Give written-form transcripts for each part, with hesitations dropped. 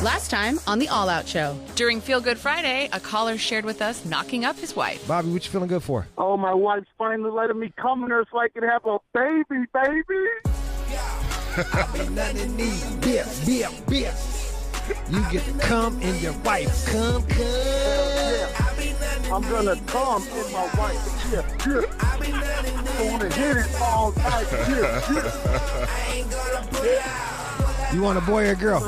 Last time on the All Out Show. During Feel Good Friday, a caller shared with us knocking up his wife. Bobby, what you feeling good for? Oh, my wife's finally letting me come in her so I can have a baby, baby. You get to come in your wife. Come. I'm going to come in my wife. Yeah. I want to hit it all night. Yeah. You want a boy or a girl?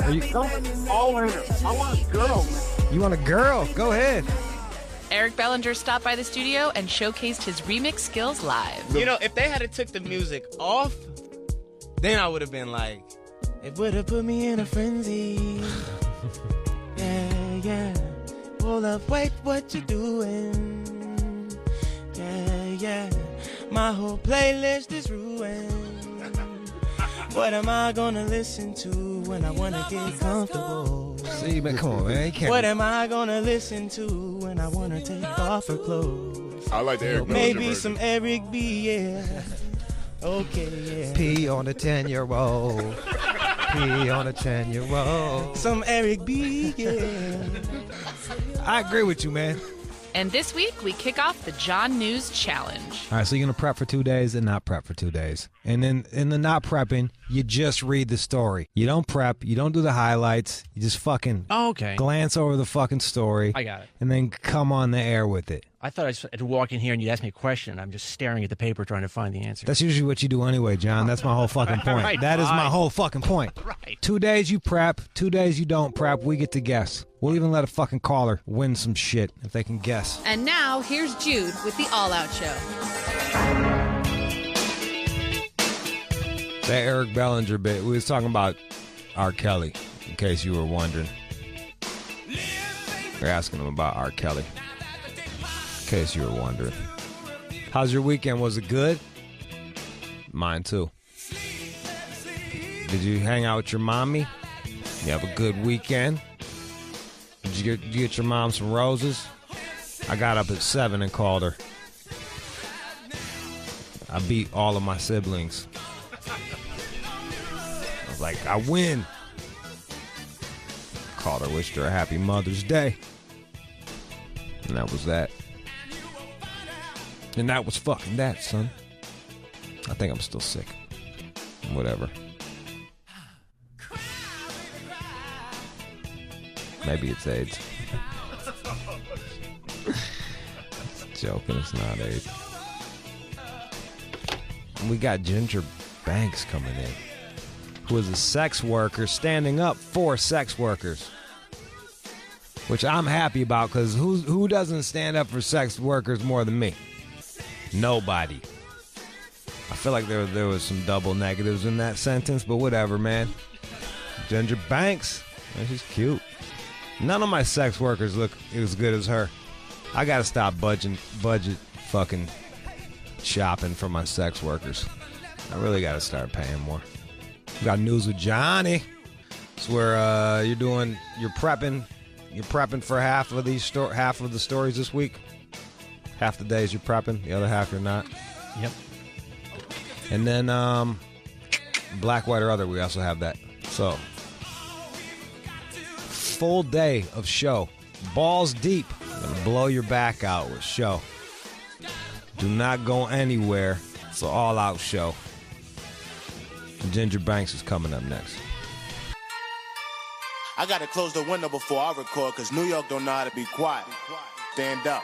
All in her. I want a girl, man. You want a girl? Go ahead. Eric Bellinger stopped by the studio and showcased his remix skills live. You know, if they had took the music off, then I would have been like, it would have put me in a frenzy. Yeah. Hold up, wait, what you doing? Yeah. My whole playlist is ruined. What am I gonna listen to when I wanna get comfortable? See, man, come on, man. What am I gonna listen to when I wanna take off her clothes? I like the Eric Bellinger Maybe version. some Eric B, yeah. Okay, yeah. Pee on a 10-year-old. Pee on a 10-year-old. Some Eric B, yeah. I agree with you, man. And this week, we kick off the John News Challenge. All right, so you're going to prep for 2 days and not prep for 2 days. And then in the not prepping, you just read the story. You don't prep. You don't do the highlights. You just fucking glance over the fucking story. I got it. And then come on the air with it. I thought I'd walk in here and you'd ask me a question, and I'm just staring at the paper trying to find the answer. That's usually what you do anyway, John. That's my whole fucking point. Right, That is my whole fucking point. Right. 2 days you prep, 2 days you don't prep. We get to guess. We'll even let a fucking caller win some shit if they can guess. And now, here's Jude with the All Out Show. That Eric Bellinger bit, we was talking about R. Kelly, in case you were wondering. We're asking him about R. Kelly, in case you were wondering. How's your weekend? Was it good? Mine too. Did you hang out with your mommy? You have a good weekend? Did you get your mom some roses? I got up at 7 and called her. I beat all of my siblings. I was like, I win. Called her, wished her a happy Mother's Day. And that was that. And that was fucking that, son. I think I'm still sick. Whatever. Maybe it's AIDS. Joking, it's not AIDS. And we got Ginger Banks coming in, who is a sex worker standing up for sex workers, which I'm happy about, because who doesn't stand up for sex workers more than me? Nobody. I feel like there was some double negatives in that sentence, but whatever, man. Ginger Banks, man, she's cute. None of my sex workers look as good as her. I gotta stop budget fucking shopping for my sex workers. I really gotta start paying more. Got news with Johnny. It's where you're prepping for half of the stories this week. Half the days you're prepping, the other half you're not. Yep. And then Black, White, or Other, we also have that. So full day of show. Balls deep. Gonna blow your back out with show. Do not go anywhere. It's an all-out show. Ginger Banks is coming up next. I gotta close the window before I record, because New York don't know how to be quiet. Stand up.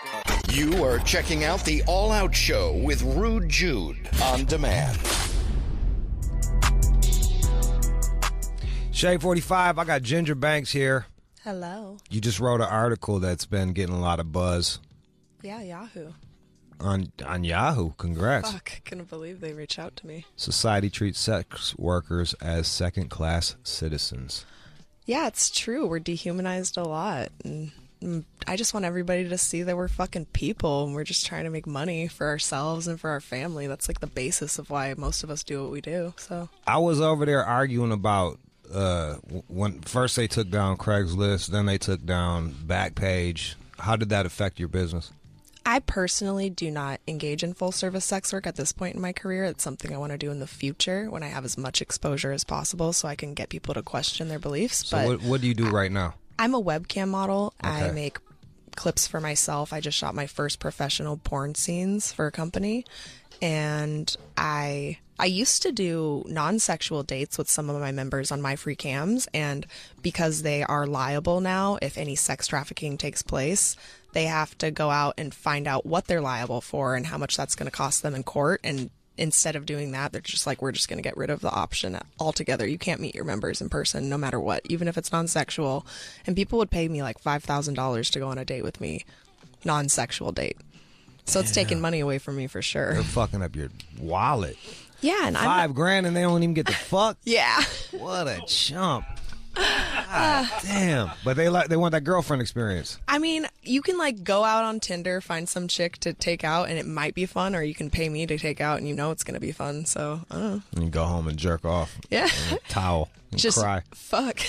You are checking out the All Out Show with Rude Jude on demand. Shade 45, I got Ginger Banks here. Hello. You just wrote an article that's been getting a lot of buzz. Yeah, Yahoo. On Yahoo. Congrats. Fuck, I couldn't believe they reached out to me. Society treats sex workers as second-class citizens. Yeah, it's true. We're dehumanized a lot. And I just want everybody to see that we're fucking people, and we're just trying to make money for ourselves and for our family. That's like the basis of why most of us do what we do. So I was over there arguing about when first they took down Craigslist, then they took down Backpage. How did that affect your business? I personally do not engage in full service sex work at this point in my career. It's something I want to do in the future when I have as much exposure as possible so I can get people to question their beliefs. So but what do you do right now? I'm a webcam model. Okay. I make clips for myself. I just shot my first professional porn scenes for a company. And I used to do non-sexual dates with some of my members on my free cams. And because they are liable now, if any sex trafficking takes place, they have to go out and find out what they're liable for and how much that's going to cost them in court. And instead of doing that, they're just like, we're just going to get rid of the option altogether. You can't meet your members in person no matter what, even if it's non-sexual. And people would pay me like $5,000 to go on a date with me, non-sexual date. So it's taking money away from me for sure. They're fucking up your wallet. Yeah, and $5,000 and they don't even get the fuck. Yeah. What a chump. God damn. But they want that girlfriend experience. I mean, you can like go out on Tinder, find some chick to take out, and it might be fun, or you can pay me to take out, and you know it's gonna be fun. So I don't know. And you go home and jerk off. Yeah. And a towel. And just cry. Fuck.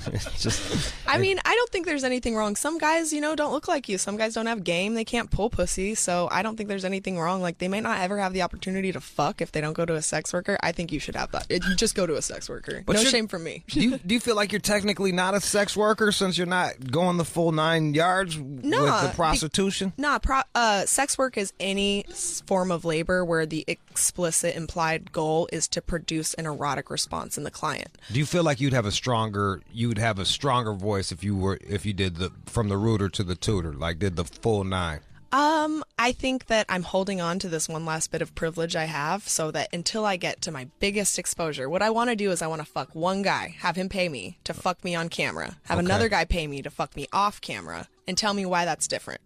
It's just. I mean, I don't think there's anything wrong. Some guys, don't look like you. Some guys don't have game. They can't pull pussy. So I don't think there's anything wrong. Like, they may not ever have the opportunity to fuck if they don't go to a sex worker. I think you should have that. You just go to a sex worker. But no shame from me. do you feel like you're technically not a sex worker since you're not going the full 9 yards with the prostitution? Sex work is any form of labor where the explicit implied goal is to produce an erotic response in the client. Do you feel like you'd have a stronger voice if you did from the rooter to the tutor, like did the full 9? I think that I'm holding on to this one last bit of privilege I have so that until I get to my biggest exposure, what I want to do is I want to fuck one guy, have him pay me to fuck me on camera, have another guy pay me to fuck me off camera, and tell me why that's different.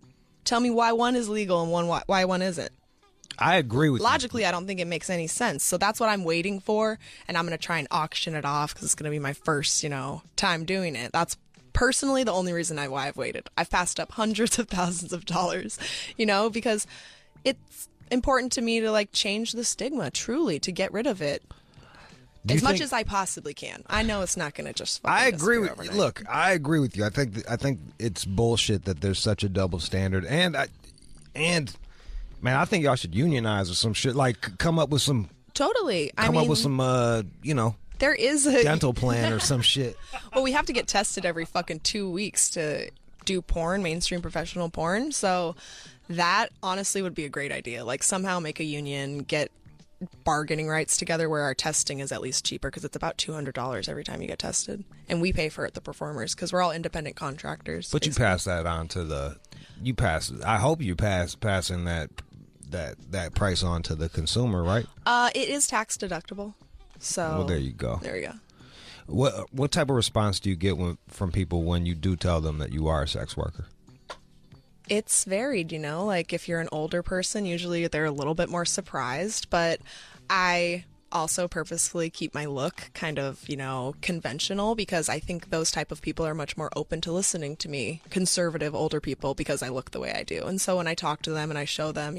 Tell me why one is legal and why one isn't. I agree with Logically, I don't think it makes any sense. So that's what I'm waiting for, and I'm going to try and auction it off because it's going to be my first, time doing it. That's personally the only reason why I've waited. I've passed up hundreds of thousands of dollars, because it's important to me to change the stigma, truly, to get rid of it. As much as I possibly can. I know it's not going to just fucking I agree with overnight. Look, I agree with you. I think it's bullshit that there's such a double standard, and man, I think y'all should unionize or some shit. Like, come up with some. Totally. Come up with some, there is a dental plan or some shit. Well, we have to get tested every fucking 2 weeks to do porn, mainstream professional porn. So that honestly would be a great idea. Like, somehow make a union, get bargaining rights together where our testing is at least cheaper, because it's about $200 every time you get tested, and we pay for it, the performers, because we're all independent contractors. But basically. You pass that on to I hope you passing that price on to the consumer, right? It is tax deductible. So well, there you go. There you go. What type of response do you get from people when you do tell them that you are a sex worker? It's varied, like if you're an older person, usually they're a little bit more surprised, but I also purposefully keep my look kind of, conventional, because I think those type of people are much more open to listening to me, conservative older people, because I look the way I do. And so when I talk to them and I show them,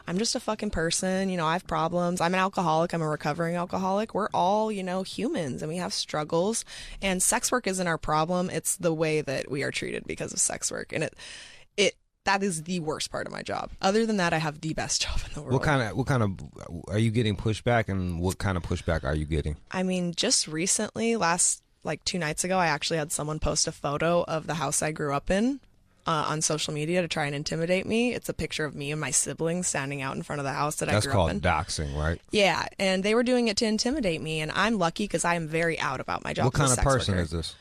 I'm just a fucking person, I have problems. I'm an alcoholic. I'm a recovering alcoholic. We're all, humans, and we have struggles, and sex work isn't our problem. It's the way that we are treated because of sex work. And that is the worst part of my job. Other than that, I have the best job in the world. What kind of are you getting pushback, and what kind of pushback are you getting? I mean, just recently, 2 nights ago, I actually had someone post a photo of the house I grew up in on social media to try and intimidate me. It's a picture of me and my siblings standing out in front of the house that I grew up in. That's called doxing, right? Yeah, and they were doing it to intimidate me, and I'm lucky because I am very out about my job. What kind of person is this?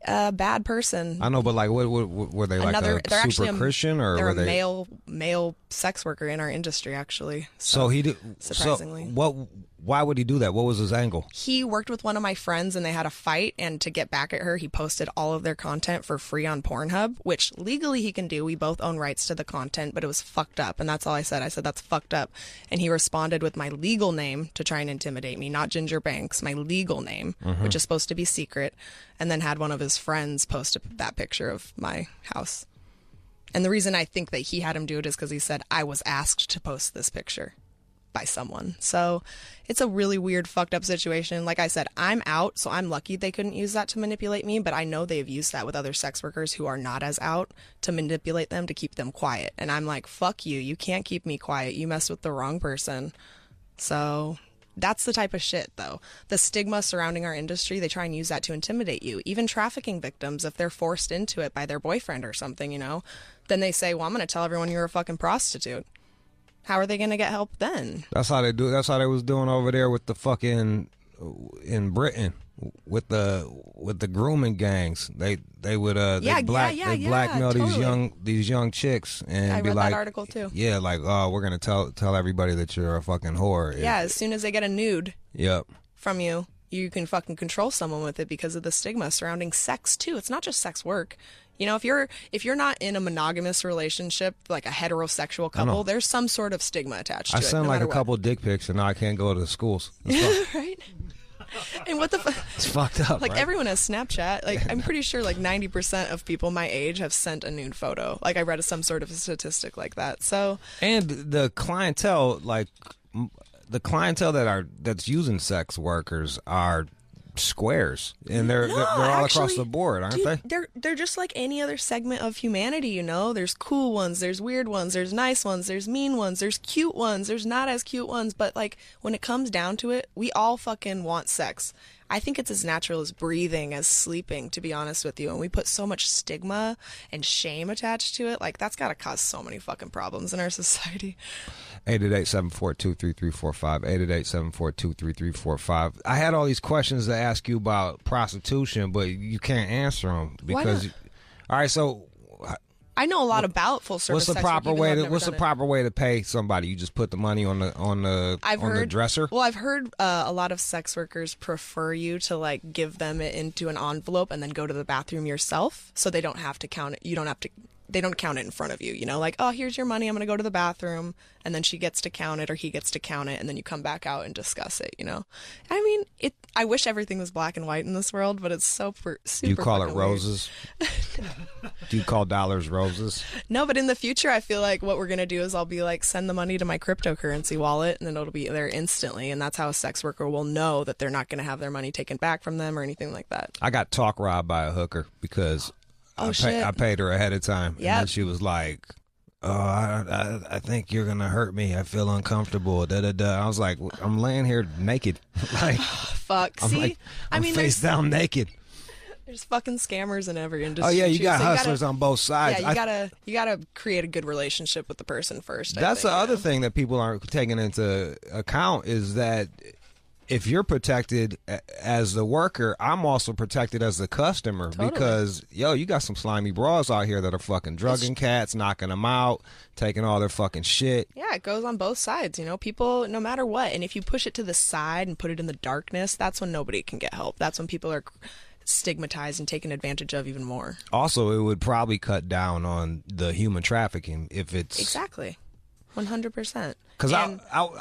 A bad person. I know, but what were they, like a super Christian, or they're were they a male sex worker in our industry, actually. So he did. Surprisingly, why would he do that? What was his angle? He worked with one of my friends and they had a fight, and to get back at her, he posted all of their content for free on Pornhub, which legally he can do. We both own rights to the content, but it was fucked up, and that's all I said. I said, that's fucked up. And he responded with my legal name to try and intimidate me, not Ginger Banks, my legal name, which is supposed to be secret, and then had one of his friends post that picture of my house. And the reason I think that he had him do it is because he said, I was asked to post this picture. by someone. So it's a really weird, fucked up situation. Like I said, I'm out, so I'm lucky they couldn't use that to manipulate me, but I know they've used that with other sex workers who are not as out to manipulate them to keep them quiet. And I'm like, fuck you. You can't keep me quiet. You messed with the wrong person. So that's the type of shit, though. The stigma surrounding our industry, they try and use that to intimidate you. Even trafficking victims, if they're forced into it by their boyfriend or something, you know, then they say, well, I'm going to tell everyone you're a fucking prostitute. How are they going to get help then? That's how they do. That's how they was doing over there with the fucking in Britain with the grooming gangs. They would blackmail totally. these young chicks and I be read like, that article too. Yeah, like, oh, we're gonna tell everybody that you're a fucking whore. Yeah, as soon as they get a nude Yep. from you, you can fucking control someone with it because of the stigma surrounding sex too. It's not just sex work. You know, if you're not in a monogamous relationship, like a heterosexual couple, there's some sort of stigma attached to it. I sent no like a matter couple dick pics and now I can't go to the schools. right? And what the fuck? It's fucked up. Like right? everyone has Snapchat. Like I'm pretty sure like 90% of people my age have sent a nude photo. Like I read some sort of a statistic like that. So and the clientele, like the clientele that's using sex workers are squares, and they're all across the board, aren't they? They're just like any other segment of humanity, you know. There's cool ones, there's weird ones, there's nice ones, there's mean ones, there's cute ones, there's not as cute ones, but like when it comes down to it, we all fucking want sex. I think it's as natural as breathing, as sleeping, to be honest with you. And we put so much stigma and shame attached to it. Like, that's got to cause so many fucking problems in our society. 888-742-3345. 888-742-3345. I had all these questions to ask you about prostitution, but you can't answer them because. All right, so. I know a lot about full service. What's the proper way to pay somebody? You just put the money on the the dresser. Well, I've heard a lot of sex workers prefer you to like give them it into an envelope and then go to the bathroom yourself, so they don't have to count it. You don't have to. They don't count it in front of you. You know, like, oh, here's your money. I'm gonna go to the bathroom, and then she gets to count it or he gets to count it, and then you come back out and discuss it. You know, I mean, I wish everything was black and white in this world, but it's super. Do you call it roses? Do you call dollars roses? No, but in the future, I feel like what we're going to do is I'll be like, send the money to my cryptocurrency wallet, and then it'll be there instantly. And that's how a sex worker will know that they're not going to have their money taken back from them or anything like that. I got talk robbed by a hooker because I paid her ahead of time. Yeah. And then she was like, oh, I think you're going to hurt me. I feel uncomfortable. I was like, I'm laying here naked. Like, fuck. I'm face down naked. There's fucking scammers in every industry. Oh yeah, you got so hustlers on both sides. Yeah, you gotta create a good relationship with the person first. That's the other thing that people aren't taking into account is that if you're protected as the worker, I'm also protected as the customer because you got some slimy bras out here that are fucking drugging cats, knocking them out, taking all their fucking shit. Yeah, it goes on both sides, you know, people, no matter what. And if you push it to the side and put it in the darkness, that's when nobody can get help. That's when people are stigmatized and taken advantage of even more. Also, it would probably cut down on the human trafficking if it's exactly 100%. Because I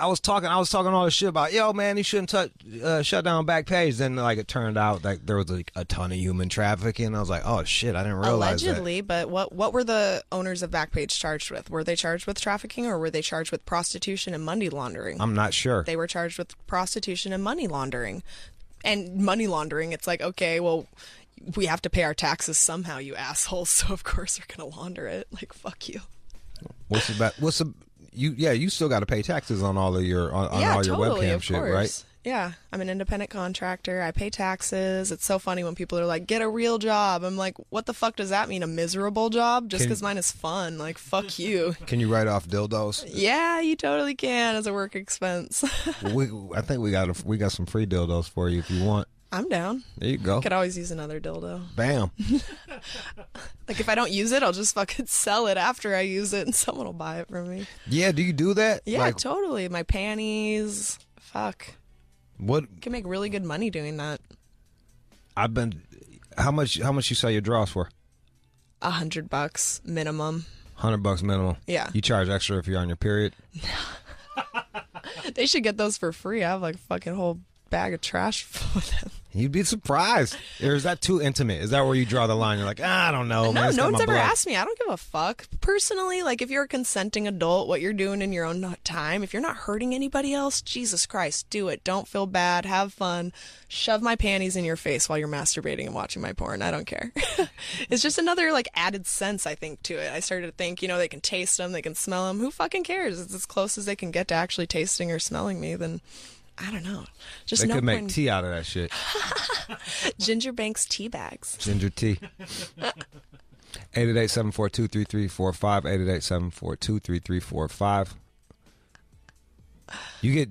was talking all this shit about, yo man, you shouldn't shut down Backpage. Then like it turned out like there was a ton of human trafficking. I was like, oh shit, I didn't realize allegedly, that. But what were the owners of Backpage charged with? Were they charged with trafficking or were they charged with prostitution and money laundering? I'm not sure. They were charged with prostitution and money laundering. And money laundering, it's like, okay, well, we have to pay our taxes somehow, you assholes. So of course they're gonna launder it. Like, fuck you. You still got to pay taxes on all of your all your webcam shit, right? Yeah, I'm an independent contractor. I pay taxes. It's so funny when people are like, get a real job. I'm like, what the fuck does that mean? A miserable job? Just because mine is fun. Like, fuck you. Can you write off dildos? Yeah, you totally can as a work expense. I think we got some free dildos for you if you want. I'm down. There you go. Could always use another dildo. Bam. Like, if I don't use it, I'll just fucking sell it after I use it and someone will buy it from me. Yeah, do you do that? Yeah, totally. My panties. Fuck. What? You can make really good money doing that. How much you sell your draws for? $100 minimum. $100 minimum. Yeah. You charge extra if you're on your period? They should get those for free. I have like a fucking whole bag of trash full of them. You'd be surprised. Or is that too intimate? Is that where you draw the line? You're like, I don't know. No, Man, no one's ever asked me. I don't give a fuck. Personally, like, if you're a consenting adult, what you're doing in your own time, if you're not hurting anybody else, Jesus Christ, do it. Don't feel bad. Have fun. Shove my panties in your face while you're masturbating and watching my porn. I don't care. It's just another, like, added sense, I think, to it. I started to think, they can taste them, they can smell them. Who fucking cares? It's as close as they can get to actually tasting or smelling me, then... I don't know. Just they no could make point. tea out of that shit. Ginger Banks tea bags. Ginger tea. 888-742-3345. 888-742-3345. You get...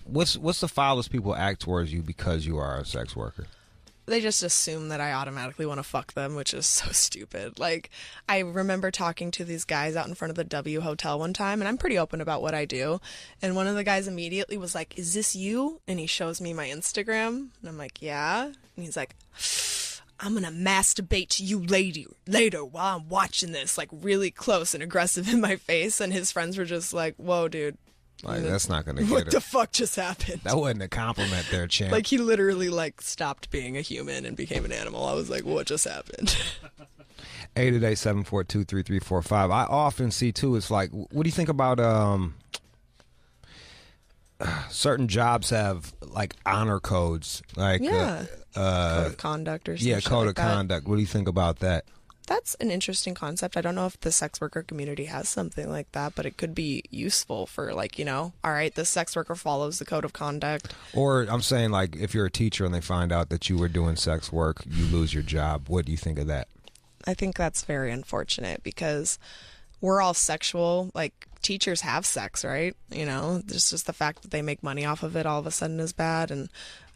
What's the foulest people act towards you because you are a sex worker? They just assume that I automatically want to fuck them, which is so stupid. Like, I remember talking to these guys out in front of the W Hotel one time, and I'm pretty open about what I do. And one of the guys immediately was like, "Is this you?" And he shows me my Instagram. And I'm like, "Yeah." And he's like, "I'm going to masturbate to you later while I'm watching this," like really close and aggressive in my face. And his friends were just like, "Whoa, dude. Like, that's not going to get What her. the fuck just happened?" That wasn't a compliment there, champ. Like, he literally, like, stopped being a human and became an animal. I was like, what just happened? 888-742-3345. I often see, too, it's like, what do you think about certain jobs have, like, honor codes? Like, code of conduct or something. Yeah, code like of conduct. What do you think about that? That's an interesting concept. I don't know if the sex worker community has something like that, but it could be useful for, like, all right, this sex worker follows the code of conduct. Or I'm saying, like, if you're a teacher and they find out that you were doing sex work, you lose your job. What do you think of that? I think that's very unfortunate because we're all sexual. Like, teachers have sex, right? It's just the fact that they make money off of it all of a sudden is bad. And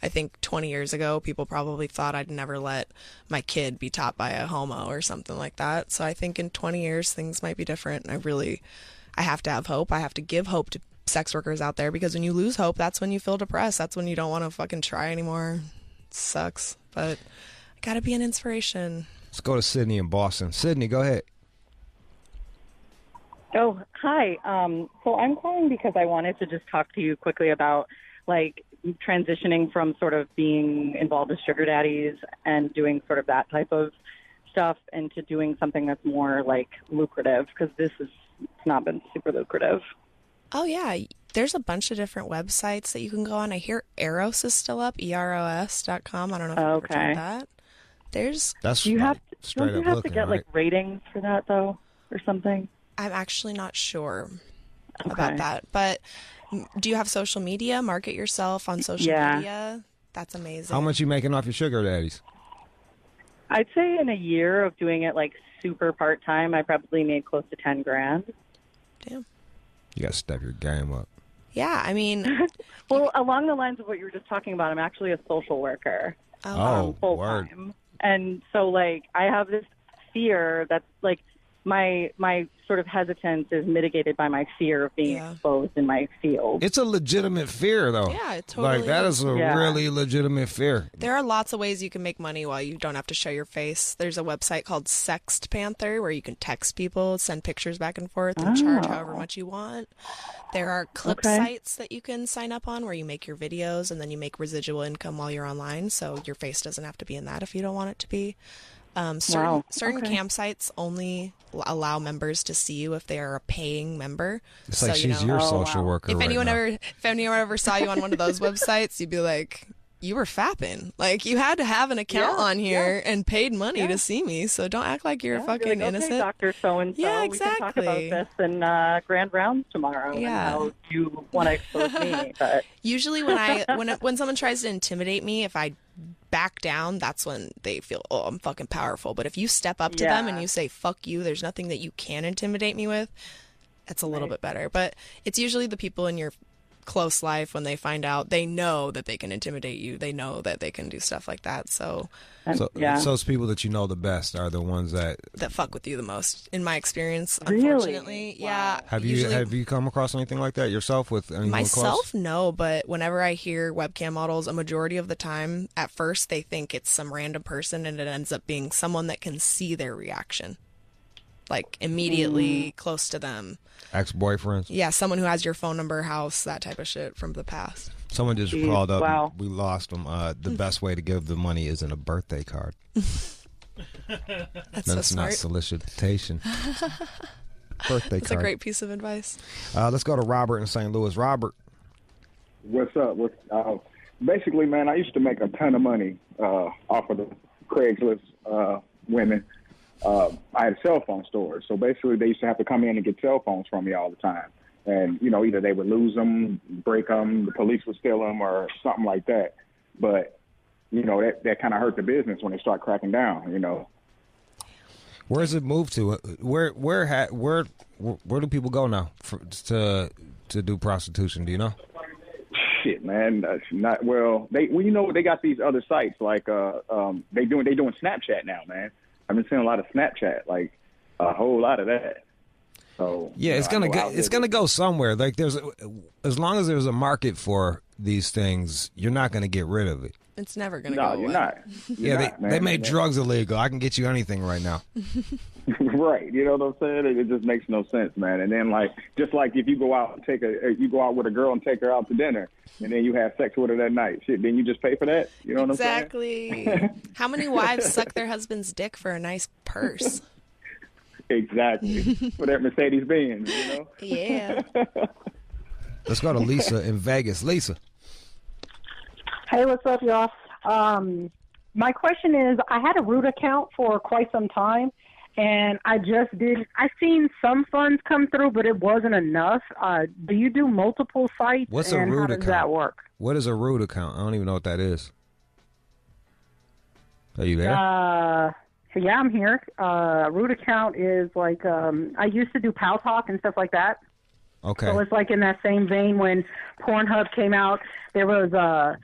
I think 20 years ago, people probably thought I'd never let my kid be taught by a homo or something like that. So I think in 20 years, things might be different. And I have to have hope. I have to give hope to sex workers out there, because when you lose hope, that's when you feel depressed. That's when you don't want to fucking try anymore. It sucks. But I got to be an inspiration. Let's go to Sydney in Boston. Sydney, go ahead. Oh, hi. So I'm calling because I wanted to just talk to you quickly about, like, transitioning from sort of being involved with sugar daddies and doing sort of that type of stuff into doing something that's more, like, lucrative, because it's not been super lucrative. Oh, yeah. There's a bunch of different websites that you can go on. I hear Eros is still up, eros.com. I don't know if you've ever tried that. That's do you have straight don't you up have looking, to get, right? like, ratings for that, though, or something? I'm actually not sure about that. But do you have social media? Market yourself on social media? That's amazing. How much you making off your sugar daddies? I'd say in a year of doing it, like, super part-time, I probably made close to $10,000. Damn. You got to step your game up. Yeah, I mean... Well, along the lines of what you were just talking about, I'm actually a social worker. Full-time. And so, like, I have this fear that's, like, my sort of hesitance is mitigated by my fear of being exposed in my field. It's a legitimate fear, though. Yeah, it totally Like, that is a really legitimate fear. There are lots of ways you can make money while you don't have to show your face. There's a website called Sext Panther where you can text people, send pictures back and forth, and charge however much you want. There are clip sites that you can sign up on where you make your videos and then you make residual income while you're online, so your face doesn't have to be in that if you don't want it to be. Certain campsites only allow members to see you if they are a paying member. It's like she's your social worker. If anyone ever saw you on one of those websites, you'd be like, you were fapping. Like, you had to have an account on here and paid money to see me. So don't act like you're fucking like, innocent. Okay, Dr. So-and-so, yeah, we exactly. can talk about this in Grand Rounds tomorrow. Yeah. And how you want to expose me. But usually when someone tries to intimidate me, if I back down, that's when they feel, oh, I'm fucking powerful. But if you step up to them and you say, fuck you, there's nothing that you can intimidate me with, it's a little bit better. But it's usually the people in your close life, when they find out, they know that they can intimidate you, they know that they can do stuff like that. So those people that you know the best are the ones that fuck with you the most, in my experience. Unfortunately. Yeah. Have you come across anything like that yourself with anyone myself? close? No, but whenever I hear webcam models, a majority of the time, at first they think it's some random person, and it ends up being someone that can see their reaction, like immediately close to them. Ex-boyfriends? Yeah, someone who has your phone number, house, that type of shit from the past. Someone just Jeez, called up. wow. We lost them. The best way to give the money is in a birthday card. That's Not smart. solicitation. Birthday That's card. a great piece of advice. Let's go to Robert in St. Louis. Robert. What's up? Basically, man, I used to make a ton of money off of the Craigslist women. I had a cell phone store, so basically they used to have to come in and get cell phones from me all the time. And, either they would lose them, break them, the police would steal them, or something like that. But, that kind of hurt the business when they start cracking down, Where's it moved to? Where do people go now to do prostitution? Do you know? Shit, man, that's not well. They got these other sites like they doing Snapchat now, man. I've been seeing a lot of Snapchat, like a whole lot of that. So yeah, it's gonna go somewhere. Like as long as there's a market for these things, you're not gonna get rid of it. It's never going to go away. No, you're not. They made drugs illegal. I can get you anything right now. Right. You know what I'm saying? It just makes no sense, man. And then just like if you go out with a girl and take her out to dinner and then you have sex with her that night, shit, then you just pay for that? You know what I'm saying? Exactly. How many wives suck their husband's dick for a nice purse? Exactly. For that Mercedes Benz, Yeah. Let's go to Lisa in Vegas. Lisa. Hey, what's up, y'all? My question is, I had a root account for quite some time, and I've seen some funds come through, but it wasn't enough. Do you do multiple sites? What's a root account? How does that work? What is a root account? I don't even know what that is. Are you there? Yeah, I'm here. Root account is like, I used to do Pal Talk and stuff like that. Okay. So it's like in that same vein when Pornhub came out, there was a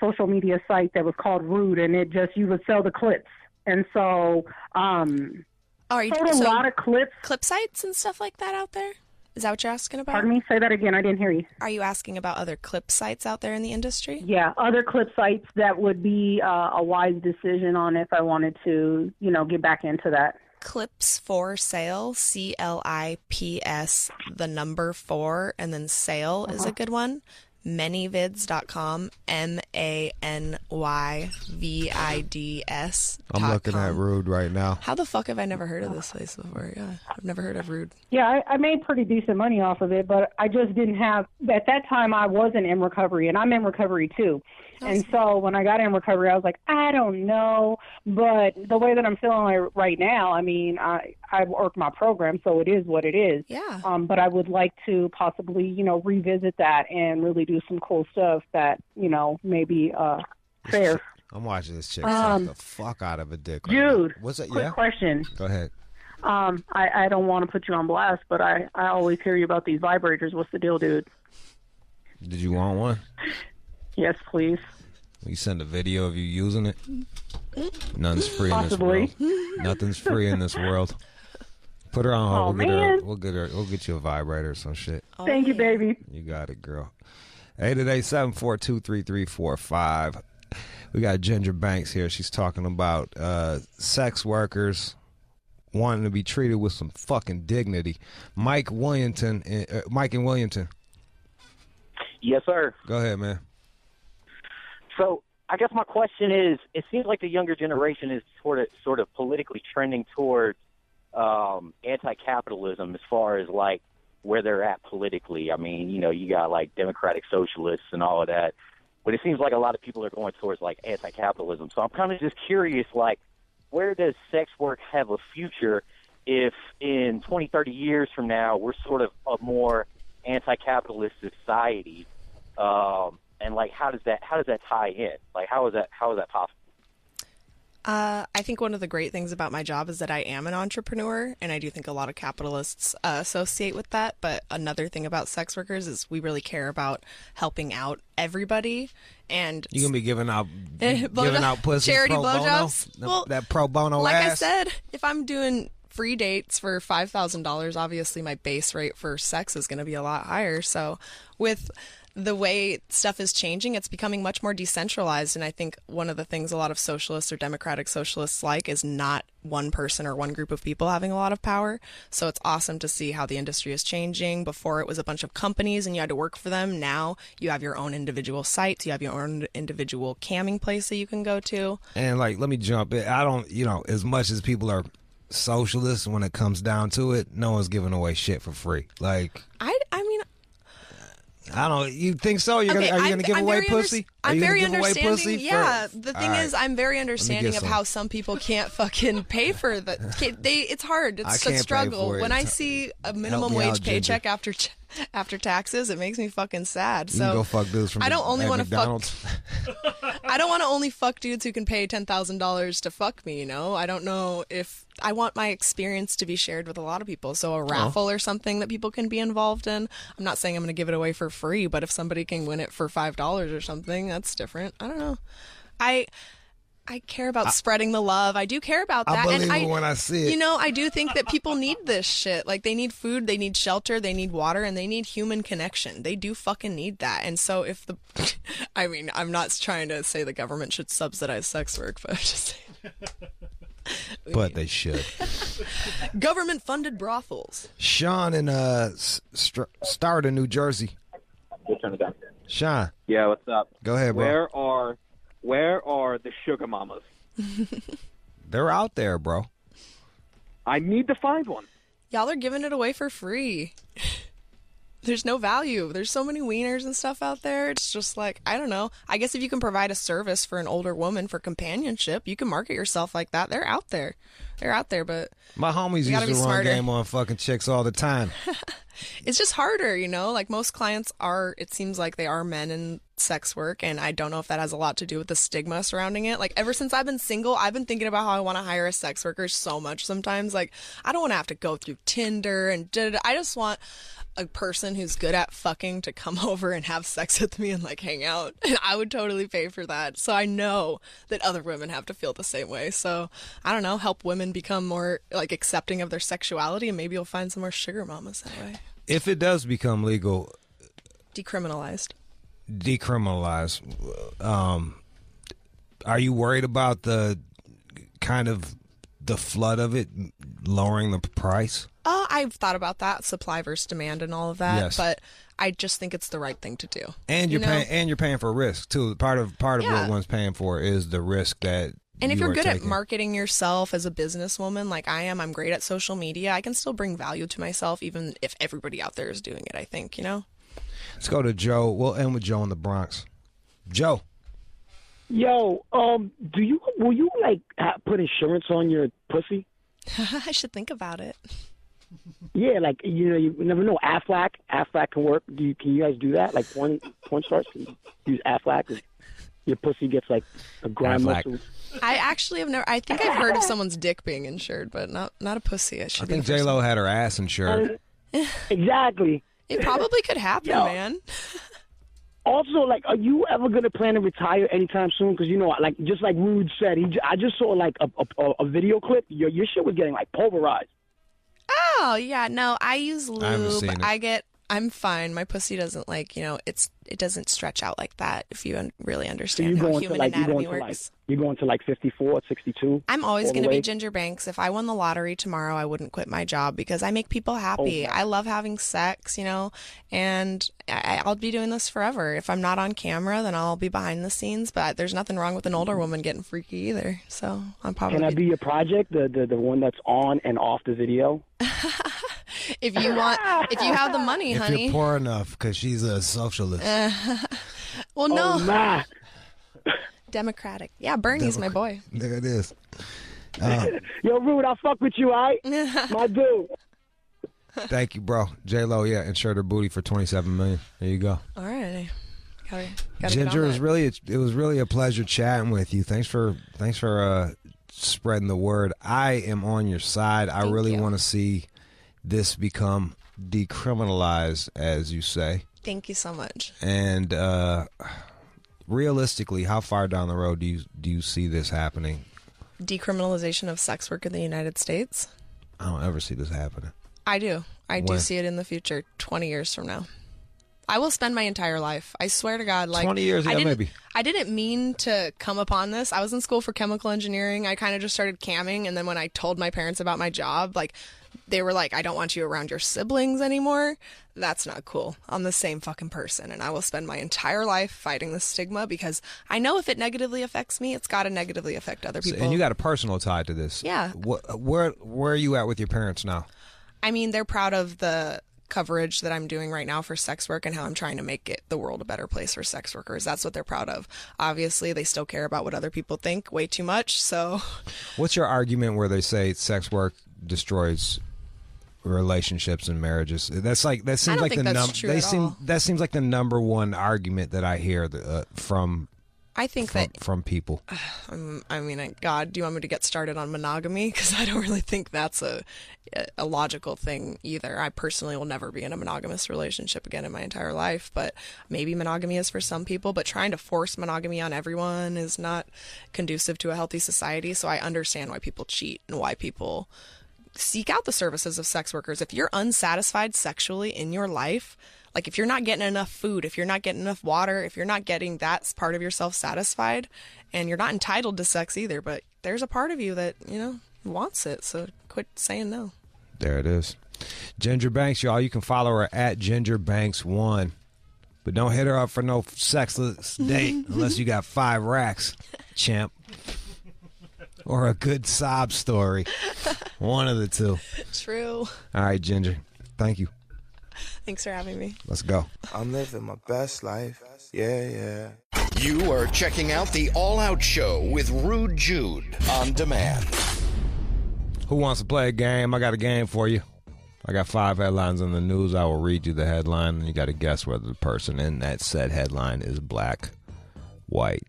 social media site that was called Rude, and you would sell the clips. And so, sold a lot of clips. Clip sites and stuff like that out there? Is that what you're asking about? Pardon me? Say that again. I didn't hear you. Are you asking about other clip sites out there in the industry? Yeah, other clip sites that would be a wise decision on if I wanted to, get back into that. Clips for Sale, CLIPS, the number 4, and then sale is a good one. Manyvids.com, MANYVIDS. I'm looking at Rude right now. How the fuck have I never heard of this place before? Yeah, I've never heard of Rude. Yeah, I made pretty decent money off of it, but I just didn't have, at that time I wasn't in recovery, and I'm in recovery too. And so when I got in recovery, I was like, I don't know. But the way that I'm feeling right now, I mean, I've worked my program, so it is what it is. Yeah. But I would like to possibly, revisit that and really do some cool stuff that, maybe fair. I'm watching this chick suck the fuck out of a dick. Jude, what's it? Quick question. Go ahead. I don't want to put you on blast, but I always hear you about these vibrators. What's the deal, dude? Did you want one? Yes, please. You send a video of you using it. Nothing's free Possibly. in this world. Nothing's free in this world. Put her on hold. We'll get you a vibrator or some shit. Thank you, baby. You got it, girl. 888-742-3345. We got Ginger Banks here. She's talking about sex workers wanting to be treated with some fucking dignity. Mike in Williamton. Yes, sir. Go ahead, man. So I guess my question is, it seems like the younger generation is sort of politically trending towards anti-capitalism as far as like where they're at politically. I mean, you got like democratic socialists and all of that, but it seems like a lot of people are going towards like anti-capitalism. So I'm kind of just curious, like, where does sex work have a future if in 20, 30 years from now we're sort of a more anti-capitalist society? And like, how does that tie in? Like, how is that possible? I think one of the great things about my job is that I am an entrepreneur, and I do think a lot of capitalists associate with that. But another thing about sex workers is we really care about helping out everybody. And you gonna be giving out pussy, charity pro blowjobs? Bono? Well, that pro bono like ass? I said, if I'm doing free dates for $5,000, obviously my base rate for sex is going to be a lot higher. So with the way stuff is changing, it's becoming much more decentralized. And I think one of the things a lot of socialists or democratic socialists like is not one person or one group of people having a lot of power. So it's awesome to see how the industry is changing. Before it was a bunch of companies and you had to work for them. Now you have your own individual sites. You have your own individual camming place that you can go to. And like, let me jump in. I don't, as much as people are socialists, when it comes down to it, no one's giving away shit for free. Like, I mean, I don't. You think so? Are you gonna give away pussy? I'm very understanding. Yeah, the thing is, I'm very understanding of how some people can't fucking pay for that. It's hard. It's a struggle. When I see a minimum wage paycheck after taxes, it makes me fucking sad. So you can go fuck dudes from I don't only want to fuck. McDonald's. I don't want to only fuck dudes who can pay $10,000 to fuck me. I don't know if I want my experience to be shared with a lot of people. So a raffle or something that people can be involved in. I'm not saying I'm going to give it away for free, but if somebody can win it for $5 or something, that's different. I don't know. I care about spreading the love. I do care about that. I believe it when I see it. I do think that people need this shit. Like, they need food, they need shelter, they need water, and they need human connection. They do fucking need that. And so if I mean, I'm not trying to say the government should subsidize sex work, but I'm just saying. But they should. Government-funded brothels. Sean in Starter, New Jersey. We'll turn it down. Sean. Yeah, what's up? Go ahead, bro. Where are the sugar mamas? They're out there, bro. I need to find one. Y'all are giving it away for free. There's no value. There's so many wieners and stuff out there. It's just like, I don't know. I guess if you can provide a service for an older woman for companionship, you can market yourself like that. They're out there. But my homies used to run game on fucking chicks all the time. It's just harder, like most clients it seems like they are men in sex work, and I don't know if that has a lot to do with the stigma surrounding it. Like, ever since I've been single, I've been thinking about how I want to hire a sex worker so much sometimes. Like, I don't want to have to go through Tinder and I just want a person who's good at fucking to come over and have sex with me and like hang out, and I would totally pay for that. So I know that other women have to feel the same way. So I don't know, help women become more like accepting of their sexuality, and maybe you'll find some more sugar mamas that way. If it does become legal, decriminalized, are you worried about the flood of it lowering the price? I've thought about that, supply versus demand and all of that. Yes. But I just think it's the right thing to do. And you're paying for risk too. Part of what one's paying for is the risk that. And if you're good taking. at marketing yourself as a businesswoman like I am, I'm great at social media. I can still bring value to myself, even if everybody out there is doing it, I think, Let's go to Joe. We'll end with Joe in the Bronx. Joe. Yo, will you like put insurance on your pussy? I should think about it. Yeah, like you never know. Aflac can work. Can you guys do that? Like porn stars can use Aflac. If your pussy gets like a grind muscle. I actually have never. I think I've heard of someone's dick being insured, but not a pussy. I think J-Lo had her ass insured. Exactly. It probably could happen, man. Also, like, are you ever gonna plan to retire anytime soon? Because like just like Rude said, I just saw like a video clip. Your shit was getting like pulverized. Oh yeah, no, I use lube. I haven't seen it. I'm fine. My pussy doesn't it doesn't stretch out like that. If you really understand So how human anatomy works. You're going to like 54, 62? I'm always going to be Ginger Banks. If I won the lottery tomorrow, I wouldn't quit my job because I make people happy. Okay. I love having sex, and I'll be doing this forever. If I'm not on camera, then I'll be behind the scenes, but there's nothing wrong with an older woman getting freaky either. So I'm probably... Can I be your project, the one that's on and off the video? If you have the money, if honey. You're poor enough, because she's a socialist. Well, no. Oh, nah. Democratic. Yeah, Bernie's my boy. There it is. Yo, Rude, I'll fuck with you, all right? My dude. Thank you, bro. J-Lo, insured her booty for $27 million. There you go. All right. Gotta Ginger, it was really a pleasure chatting with you. Thanks for spreading the word. I am on your side. I really want to see this become decriminalized, as you say. Thank you so much. And realistically, how far down the road do you see this happening? Decriminalization of sex work in the United States? I don't ever see this happening. I do. I do When? see it in the future, 20 years from now. I will spend my entire life. I swear to God. Like 20 years, yeah, maybe. I didn't mean to come upon this. I was in school for chemical engineering. I kind of just started camming, and then when I told my parents about my job, like, they were like, I don't want you around your siblings anymore. That's not cool. I'm the same fucking person, and I will spend my entire life fighting the stigma because I know if it negatively affects me, it's got to negatively affect other people. And you got a personal tie to this. Yeah. Where are you at with your parents now? I mean, they're proud of the coverage that I'm doing right now for sex work and how I'm trying to make the world a better place for sex workers. That's what they're proud of. Obviously, they still care about what other people think way too much. So, what's your argument where they say sex work destroys relationships and marriages? That seems like the number one argument that I hear from people. I mean, God, do you want me to get started on monogamy? Because I don't really think that's a logical thing either. I personally will never be in a monogamous relationship again in my entire life, but maybe monogamy is for some people, but trying to force monogamy on everyone is not conducive to a healthy society. So I understand why people cheat and why people seek out the services of sex workers. If you're unsatisfied sexually in your life, like if you're not getting enough food, if you're not getting enough water, if you're not getting that part of yourself satisfied, and you're not entitled to sex either, but there's a part of you that, wants it. So quit saying no. There it is. Ginger Banks, y'all. You can follow her at GingerBanks1. But don't hit her up for no sexless date unless you got 5 racks, champ. Or a good sob story. One of the two. True. All right, Ginger. Thank you. Thanks for having me. Let's go. I'm living my best life. Yeah. You are checking out the All Out Show with Rude Jude on demand. Who wants to play a game? I got a game for you. I got 5 headlines in the news. I will read you the headline, and you got to guess whether the person in that said headline is black, white,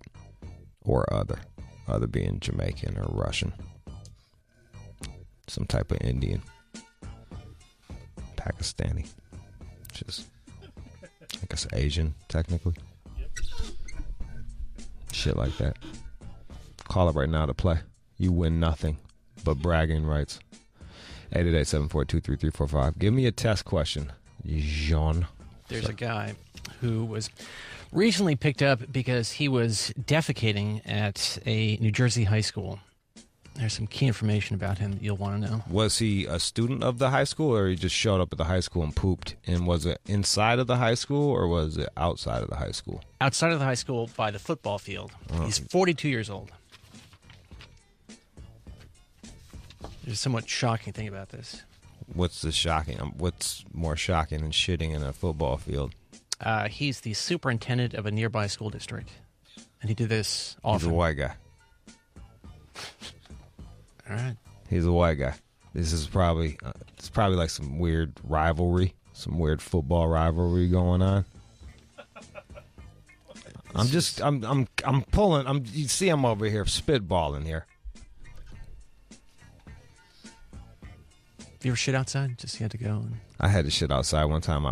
or other. Other being Jamaican or Russian. Some type of Indian. Pakistani. Just, I guess, Asian, technically. Shit like that. Call it right now to play. You win nothing but bragging rights. 888-742-3345. Give me a test question, Jean. There's a guy who was recently picked up because he was defecating at a New Jersey high school. There's some key information about him that you'll want to know. Was he a student of the high school, or he just showed up at the high school and pooped? And was it inside of the high school, or was it outside of the high school? Outside of the high school by the football field. Oh. He's 42 years old. There's a somewhat shocking thing about this. What's more shocking than shitting in a football field? He's the superintendent of a nearby school district, and he did this often. He's a white guy. All right. He's a white guy. This is probably it's probably like some weird rivalry, some weird football rivalry going on. I'm pulling. You see, I'm over here spitballing here. You ever shit outside? Just you had to go. I had to shit outside one time.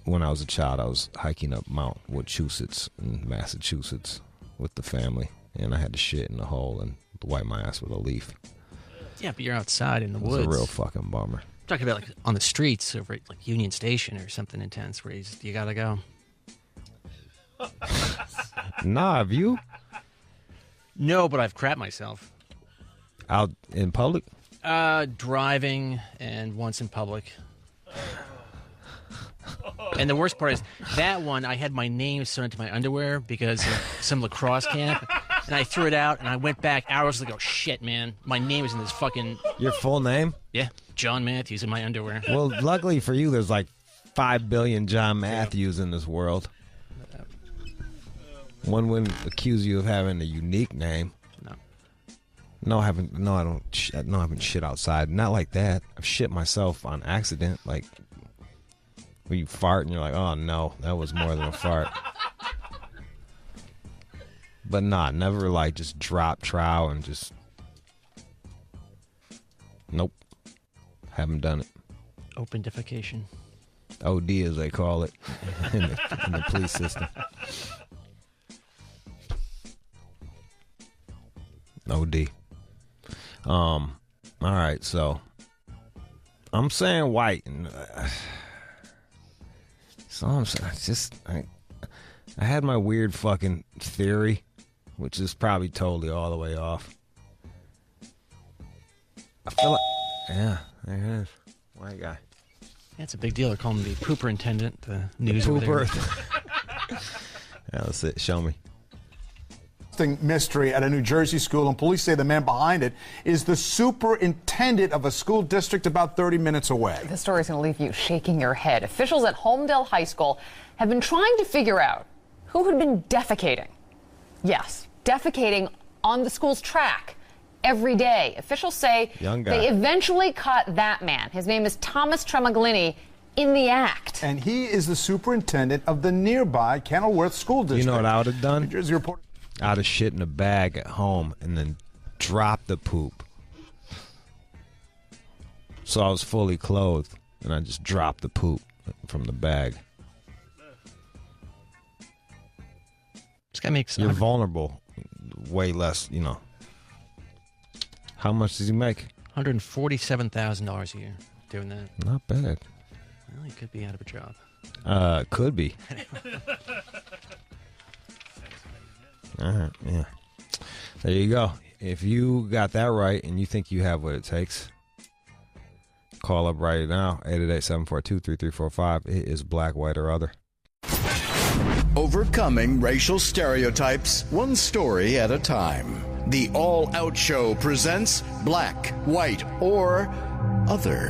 When I was a child, I was hiking up Mount Wachusett in Massachusetts with the family, and I had to shit in the hole and wipe my ass with a leaf. Yeah, but you're outside in the woods. It's a real fucking bummer. I'm talking about like on the streets over at like Union Station or something intense where you gotta go. Nah, have you? No, but I've crapped myself. Out in public? Driving and once in public. And the worst part is that one, I had my name sewn into my underwear because of some lacrosse camp, and I threw it out, and I went back hours ago. Shit, man, my name is in this fucking... Your full name? Yeah, John Matthews in my underwear. Well, luckily for you, there's like 5 billion John Matthews in this world. One wouldn't accuse you of having a unique name. No, I haven't. No, I don't. I haven't shit outside. Not like that. I've shit myself on accident. Like when you fart and you're like, "Oh no, that was more than a fart." But never like just drop trow and just. Nope, haven't done it. Open defecation. OD, as they call it in the police system. OD. All right, so I'm saying white, and So I'm I had my weird fucking theory, which is probably totally all the way off. I feel like, yeah, there it is. White guy. Yeah, it's a big deal. They're calling him the pooperintendent. The news over there. Yeah, that's it. Show me. Mystery at a New Jersey school, and police say the man behind it is the superintendent of a school district about 30 minutes away. This story is going to leave you shaking your head. Officials at Homedale High School have been trying to figure out who had been defecating. Yes, defecating on the school's track every day. Officials say they eventually caught that man. His name is Thomas Tremaglini in the act. And he is the superintendent of the nearby Kenilworth School District. You know what I would have done? New Jersey reporter. I'd have shit in a bag at home and then dropped the poop. So I was fully clothed, and I just dropped the poop from the bag. This guy makes... You're vulnerable. Way less, How much does he make? $147,000 a year doing that. Not bad. Well, he could be out of a job. Could be. All right, yeah. There you go. If you got that right and you think you have what it takes, call up right now, 888-742-3345. It is black, white, or other. Overcoming racial stereotypes, one story at a time. The All Out Show presents Black, White, or Other.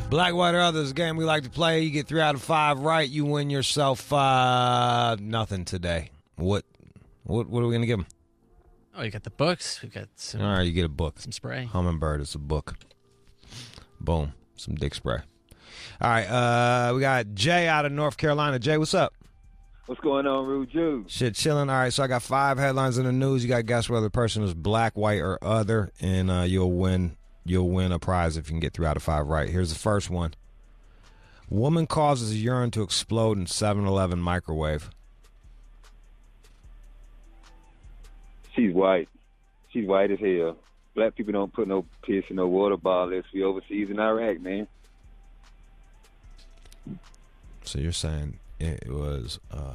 Black, white, or other is a game we like to play. You get 3 out of 5 right, you win yourself nothing today. What are we going to give them? Oh, you got the books. We got some. All right, you get a book. Some spray. Hummingbird is a book. Boom. Some dick spray. All right, we got Jay out of North Carolina. Jay, what's up? What's going on, Rude Jude? Shit, chilling. All right, so I got 5 headlines in the news. You got to guess whether the person is black, white, or other, and you'll win a prize if you can get 3 out of 5 right. Here's the first one. Woman causes urine to explode in 7-Eleven microwave. She's white. She's white as hell. Black people don't put no piss in no water bottle unless we overseas in Iraq, man. So you're saying it was a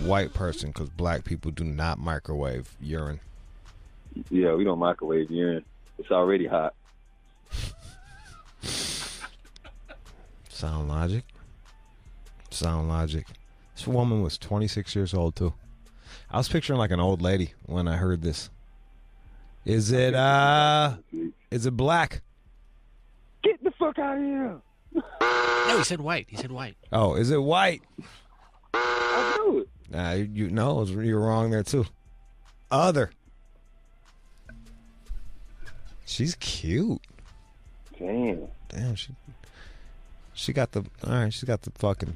white person because black people do not microwave urine? Yeah, we don't microwave urine. It's already hot. Sound logic. This woman was 26 years old, too. I was picturing like an old lady when I heard this. Is it black? Get the fuck out of here. No, he said white. Oh, is it white? I knew it. You're wrong there too. Other. She's cute. Damn, she got the fucking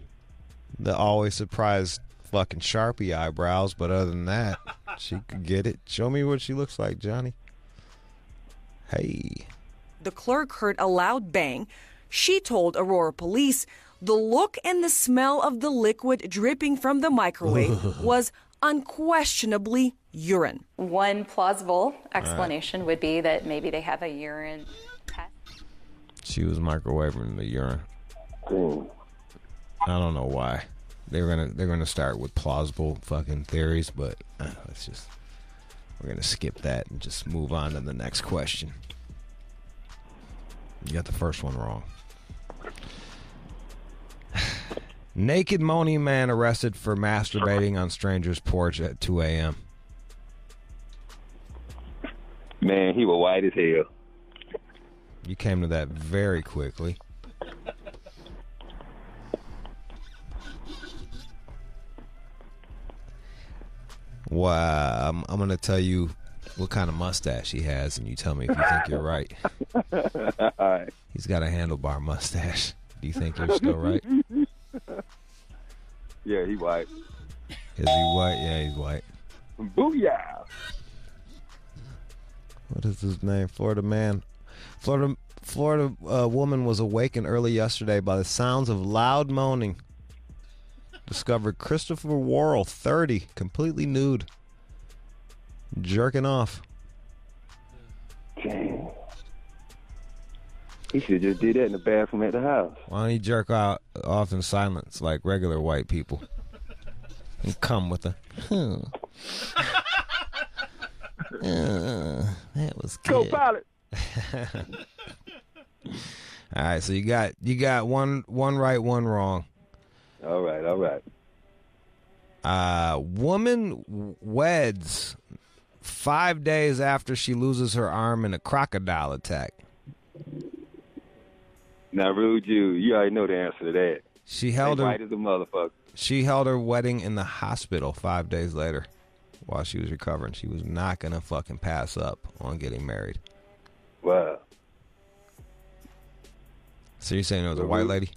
the always surprised fucking Sharpie eyebrows, but other than that, she could get it. Show me what she looks like, Johnny. Hey. The clerk heard a loud bang. She told Aurora police the look and the smell of the liquid dripping from the microwave was unquestionably urine. One plausible explanation would be that maybe they have a urine test. She was microwaving the urine. Ooh. I don't know why. They're gonna start with plausible fucking theories, but we're gonna skip that and just move on to the next question. You got the first one wrong. Naked moaning man arrested for masturbating on stranger's porch at 2 a.m. Man, he was white as hell. You came to that very quickly. Wow, I'm going to tell you what kind of mustache he has, and you tell me if you think you're right. All right. He's got a handlebar mustache. Do you think you're still right? Yeah, he white. Is he white? Yeah, he's white. Booyah! What is his name? Florida man. Florida woman was awakened early yesterday by the sounds of loud moaning. Discovered Christopher Worrell, 30, completely nude, jerking off. Dang. He should just did that in the bathroom at the house. Why don't you jerk off in silence like regular white people? And come with a, that was good. Go pilot. All right, so you got one right, one wrong. All right. Woman weds 5 days after she loses her arm in a crocodile attack. Now, Rude Jude, you already know the answer to that. She held her white as a motherfucker. She held her wedding in the hospital 5 days later while she was recovering. She was not gonna fucking pass up on getting married. Wow. So you're saying it was a white lady?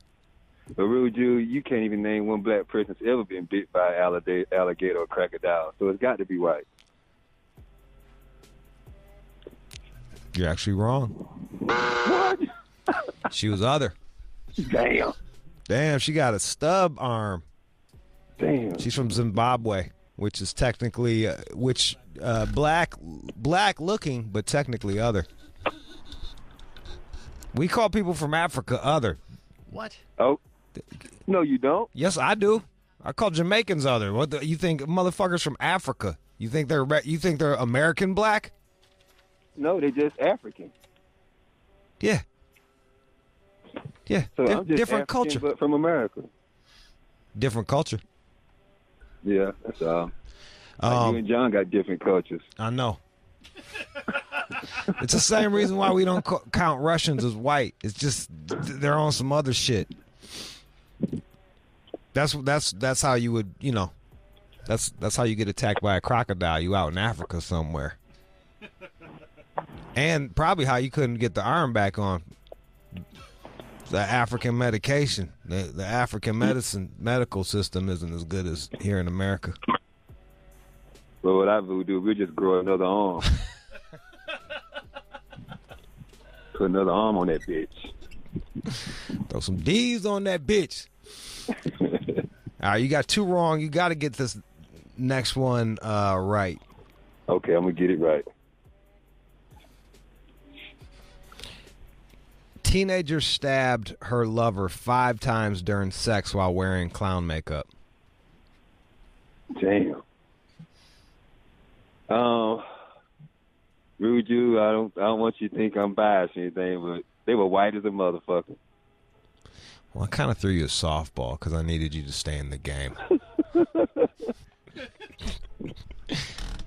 But Rude Jude, you can't even name one black person that's ever been bit by an alligator or crocodile. So it's got to be white. You're actually wrong. What? She was other. Damn, she got a stub arm. Damn. She's from Zimbabwe, which is technically black looking, but technically other. We call people from Africa other. What? Oh. No, you don't. Yes, I do. I call Jamaicans other. What you think, motherfuckers from Africa? You think they're American black? No, they're just African. Yeah. Yeah. So I'm just different African, culture, but from America. Different culture. Yeah, that's all. Like you and John got different cultures. I know. It's the same reason why we don't count Russians as white. It's just they're on some other shit. That's how you would, that's how you get attacked by a crocodile. You out in Africa somewhere. And probably how you couldn't get the arm back on. The African medication, the African medical system isn't as good as here in America. Well, what I would do, we'll just grow another arm. Put another arm on that bitch. Throw some D's on that bitch. All right, you got two wrong. You got to get this next one right. Okay, I'm going to get it right. Teenager stabbed her lover 5 times during sex while wearing clown makeup. Damn. Rude Jude, I don't want you to think I'm biased or anything, but they were white as a motherfucker. Well, I kind of threw you a softball because I needed you to stay in the game.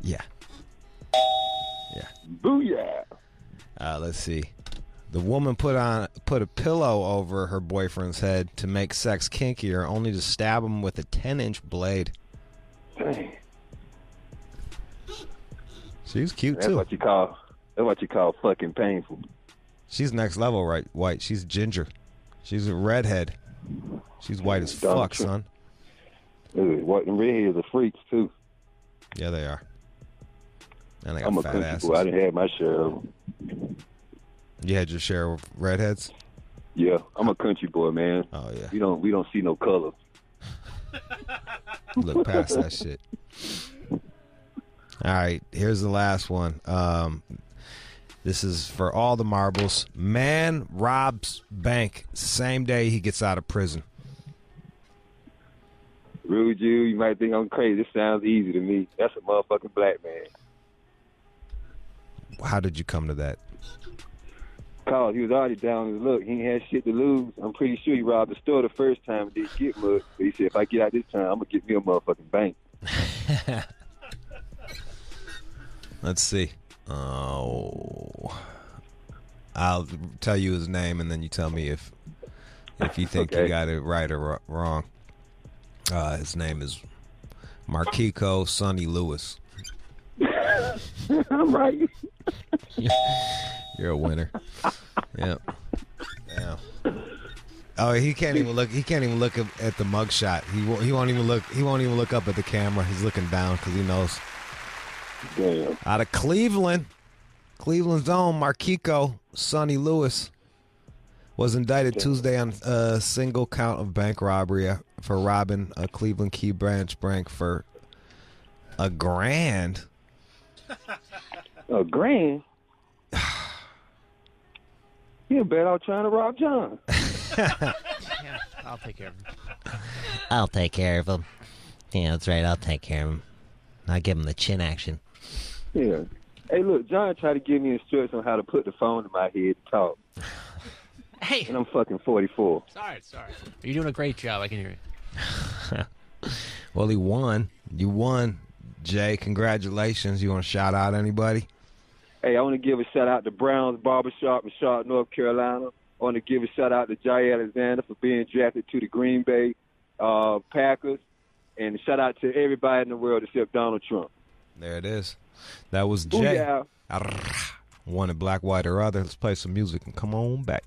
Yeah. Booyah. Let's see. The woman put a pillow over her boyfriend's head to make sex kinkier, only to stab him with a 10-inch blade. Dang. She's cute That's too. That's what you call fucking painful. She's next level, right? White. She's ginger. She's a redhead. She's white as fuck, son. White and redheads are freaks too. Yeah, they are. And they got I'm a fat country asses. boy. I didn't have my share of them. You had your share of redheads? Yeah, I'm a country boy, man. Oh yeah. We don't see no color. Look past that shit. All right, here's the last one. This is for all the marbles. Man robs bank same day he gets out of prison. Rude Jude, you might think I'm crazy. This sounds easy to me. That's a motherfucking black man. How did you come to that? Cause he was already down his luck. He ain't had shit to lose. I'm pretty sure he robbed the store the first time and didn't get much. But he said, if I get out this time, I'm going to get me a motherfucking bank. Let's see. Oh, I'll tell you his name, and then you tell me if you think you got it right or wrong. His name is Marquico Sonny Lewis. I'm right. You're a winner. Yep. Yeah. Oh, he can't even look. He can't even look at the mugshot. He won't even look. He won't even look up at the camera. He's looking down because he knows. Damn. Out of Cleveland's own Marquico Sonny Lewis was indicted Tuesday on a single count of bank robbery for robbing a Cleveland Key branch bank for $1,000. $1,000? Yeah, bet I was trying to rob John. Yeah, I'll take care of him. I'll take care of him. Yeah, that's right. I'll take care of him. I'll give him the chin action. Yeah. Hey, look, John tried to give me instructions on how to put the phone in my head to talk. Hey. And I'm fucking 44. Sorry. You're doing a great job. I can hear you. Well, he won. You won, Jay. Congratulations. You want to shout out anybody? Hey, I want to give a shout out to Brown's Barbershop in Charlotte, North Carolina. I want to give a shout out to Jay Alexander for being drafted to the Green Bay Packers. And shout out to everybody in the world except Donald Trump. There it is. That was Jay. Wanted black, white, or other. Let's play some music and come on back.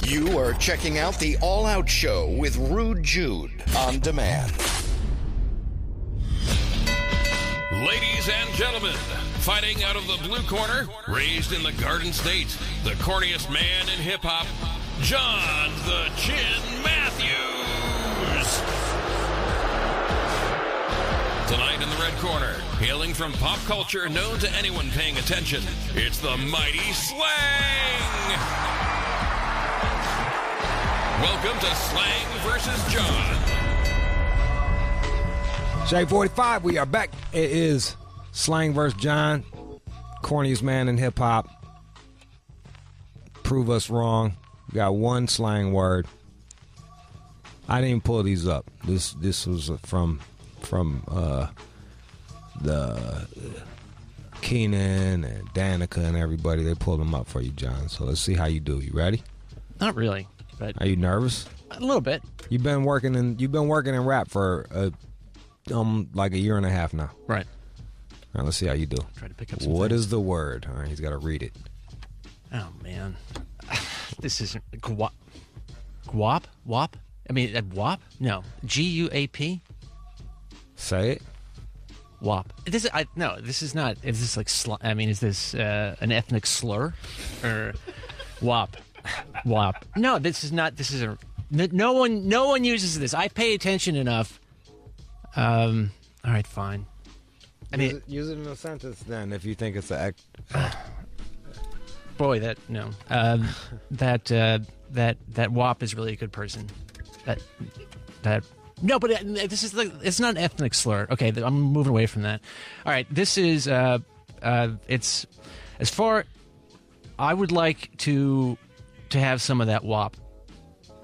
You are checking out the All Out Show with Rude Jude on demand. Ladies and gentlemen, fighting out of the blue corner, raised in the Garden State, the corniest man in hip-hop, John the Chin Matthews. Tonight in the red corner, hailing from pop culture known to anyone paying attention, it's the mighty Slang. Welcome to Slang versus John. J45, we are back. It is Slang versus John, corniest man in hip-hop. Prove us wrong. We got one slang word. I didn't even pull these up. This was from the Keenan and Danica and everybody. They pulled them up for you, John. So let's see how you do. You ready? Not really, but are you nervous? A little bit. You've been working in rap for like a year and a half now. Right. All right, let's see how you do. Try to pick up some What things. is the word? All right, he's got to read it. Oh man, this isn't guap. Guap? Wop? I mean, wop? No, Guap. Say it. Wop. This is no. This is not. Is this like? I mean, is this an ethnic slur or wop? Wop. No, this is not. This is a. No one uses this. I pay attention enough. All right, fine. I mean, use it in a sentence then if you think it's an act. Boy, that no. That wop is really a good person. That. No, but this is like, it's not an ethnic slur. Okay, I'm moving away from that. All right, this is it's as far. I would like to have some of that wop.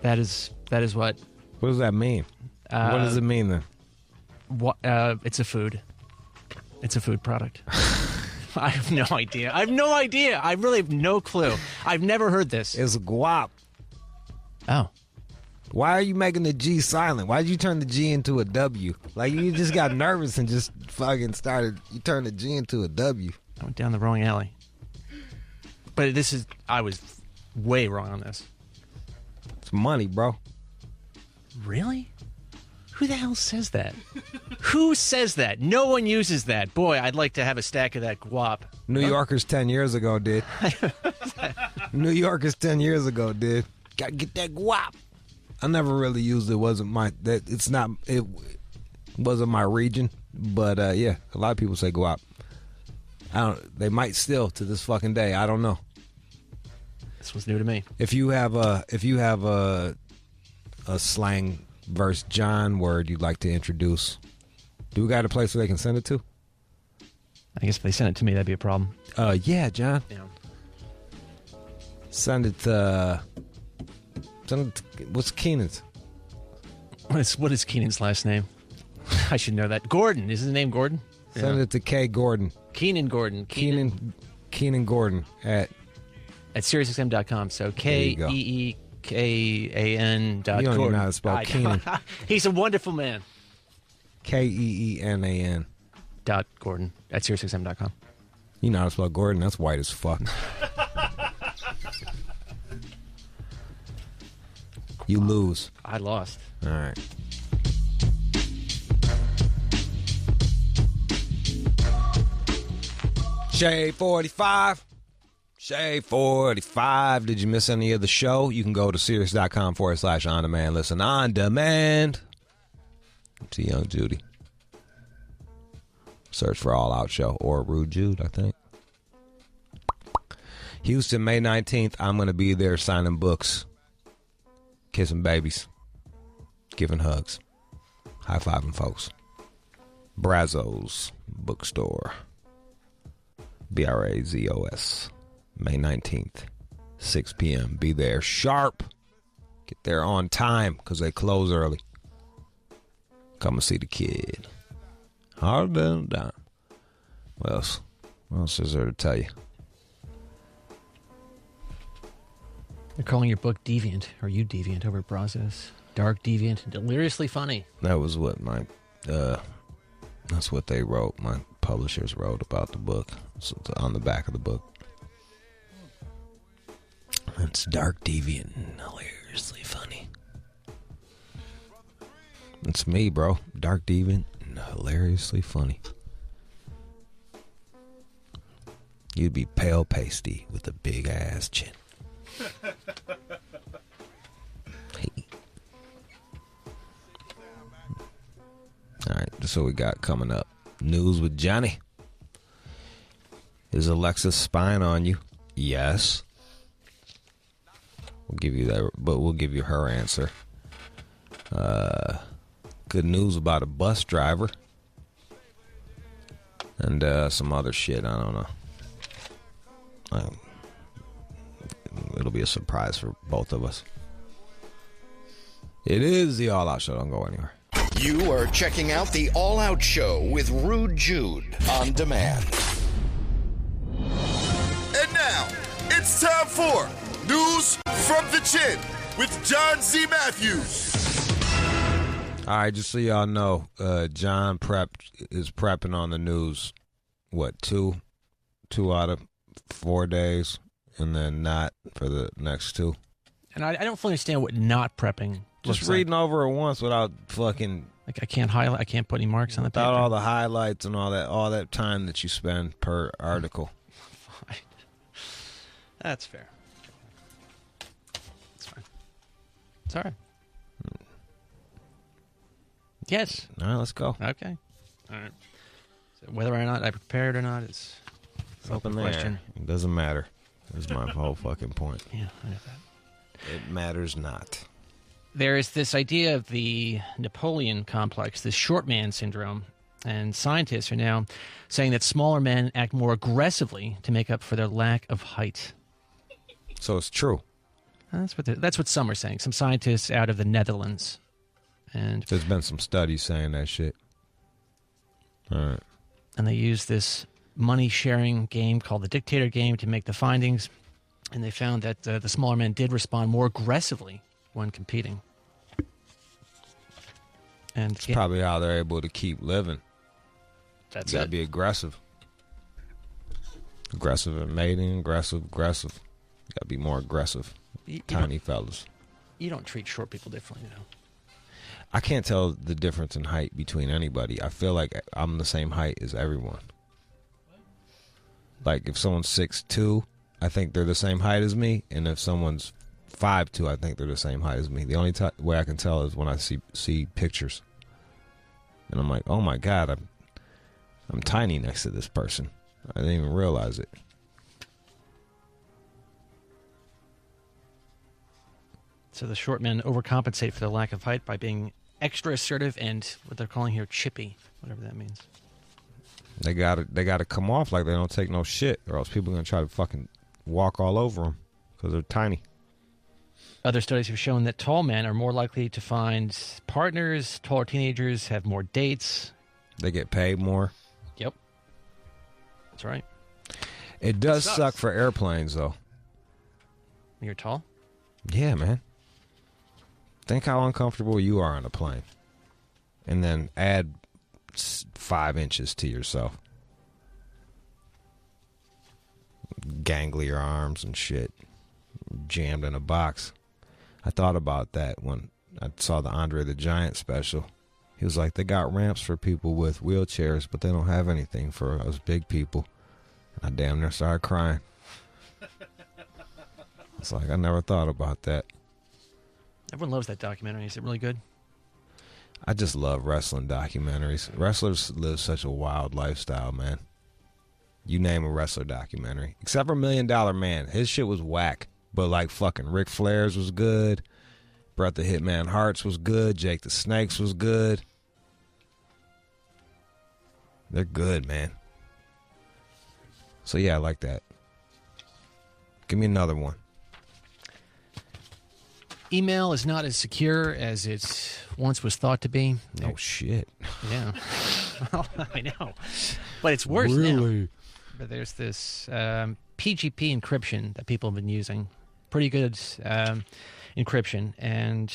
That is what. What does that mean? What does it mean then? It's a food. It's a food product. I have no idea. I really have no clue. I've never heard this. It's guap. Oh. Why are you making the G silent? Why did you turn the G into a W? Like, you just got nervous and just fucking started. You turned the G into a W. I went down the wrong alley. But I was way wrong on this. It's money, bro. Really? Who the hell says that? Who says that? No one uses that. Boy, I'd like to have a stack of that guap. New Yorkers 10 years ago did. New Yorkers 10 years ago did. Gotta get that guap. I never really used it. It wasn't my region, but yeah, a lot of people say guap. They might still to this fucking day. I don't know. This was new to me. If you have a slang versus John word you'd like to introduce, do we got a place where they can send it to? I guess if they send it to me, that'd be a problem. Yeah, John. Yeah. Send it to what's Keenan's? What is Keenan's last name? I should know that. Gordon. Is his name Gordon? Send it to K. Gordon. Keenan Gordon. Keenan Gordon at SiriusXM.com. So KEEKAN. You don't even know how to spell Keenan. He's a wonderful man. KEENAN. Gordon at SiriusXM.com. You know how to spell Gordon? That's white as fuck. You lose. I lost. All right. Shade 45. Shade 45. Did you miss any of the show? You can go to Sirius.com/on-demand. Listen on demand. To Young Judy. Search for All Out Show or Rude Jude, I think. Houston, May 19th. I'm going to be there signing books, kissing babies, giving hugs, high-fiving folks. Brazos Bookstore. Brazos. May 19th, 6 p.m. Be there sharp. Get there on time because they close early. Come and see the kid. Harder than a dime. What else? What else is there to tell you? They're calling your book deviant, or you deviant over at Brazos. Dark, deviant, and deliriously funny. That was what that's what they wrote. My publishers wrote about the book. So it's on the back of the book. It's dark, deviant, and hilariously funny. It's me, bro. Dark, deviant, and hilariously funny. You'd be pale pasty with a big ass chin. Hey. All right, this is what we got coming up. News with Johnny. Is Alexa spying on you? Yes. We'll give you that, but we'll give you her answer. Good news about a bus driver. And some other shit, I don't know. It'll be a surprise for both of us. It is the All Out Show. Don't go anywhere. You are checking out the All Out Show with Rude Jude on demand. And now, it's time for News from the Chin with John Z. Matthews. All right, just so y'all know, John is prepping on the news, what, two out of 4 days, and then not for the next 2. And I don't fully understand what not prepping Just looks reading like. over it once without fucking... Like I can't highlight, I can't put any marks on the paper. Without all the highlights and all that time that you spend per article. Fine. That's fair. That's fine. It's all right. Yes. All right, let's go. Okay. All right. So whether or not I prepared or not is an open question. It doesn't matter. That's my whole fucking point. Yeah, I know that. It matters not. There is this idea of the Napoleon complex, this short man syndrome, and scientists are now saying that smaller men act more aggressively to make up for their lack of height. So it's true. That's what some are saying. Some scientists out of the Netherlands. And there's been some studies saying that shit. All right. And they use this money-sharing game called the Dictator Game to make the findings. And they found that the smaller men did respond more aggressively when competing. And it's probably how they're able to keep living. That's you gotta be aggressive. Aggressive at mating, aggressive. You gotta be more aggressive. Tiny fellas. You don't treat short people differently, you know. I can't tell the difference in height between anybody. I feel like I'm the same height as everyone. Like if someone's 6'2", I think they're the same height as me, and if someone's 5'2", I think they're the same height as me. The only way I can tell is when I see pictures, and I'm like, oh my god, I'm tiny next to this person. I didn't even realize it. So the short men overcompensate for their lack of height by being extra assertive and what they're calling here chippy, whatever that means. They gotta come off like they don't take no shit, or else people are gonna try to fucking walk all over them because they're tiny. Other studies have shown that tall men are more likely to find partners. Taller teenagers have more dates. They get paid more. Yep. That's right. It does suck for airplanes, though. You're tall? Yeah, man. Think how uncomfortable you are on a plane. And then add 5 inches to yourself. Gangly arms and shit. Jammed in a box. I thought about that when I saw the Andre the Giant special. He was like, they got ramps for people with wheelchairs, but they don't have anything for us big people. And I damn near started crying. It's like, I never thought about that. Everyone loves that documentary. Is it really good? I just love wrestling documentaries. Wrestlers live such a wild lifestyle, man. You name a wrestler documentary. Except for $1 Million Man. His shit was whack. But like fucking Ric Flair's was good. Bret the Hitman Hart's was good. Jake the Snake's was good. They're good, man. So yeah, I like that. Give me another one. Email is not as secure as it once was thought to be. Oh, shit. Yeah. Well, I know. But it's worse now. But there's this PGP encryption that people have been using. Pretty good encryption. And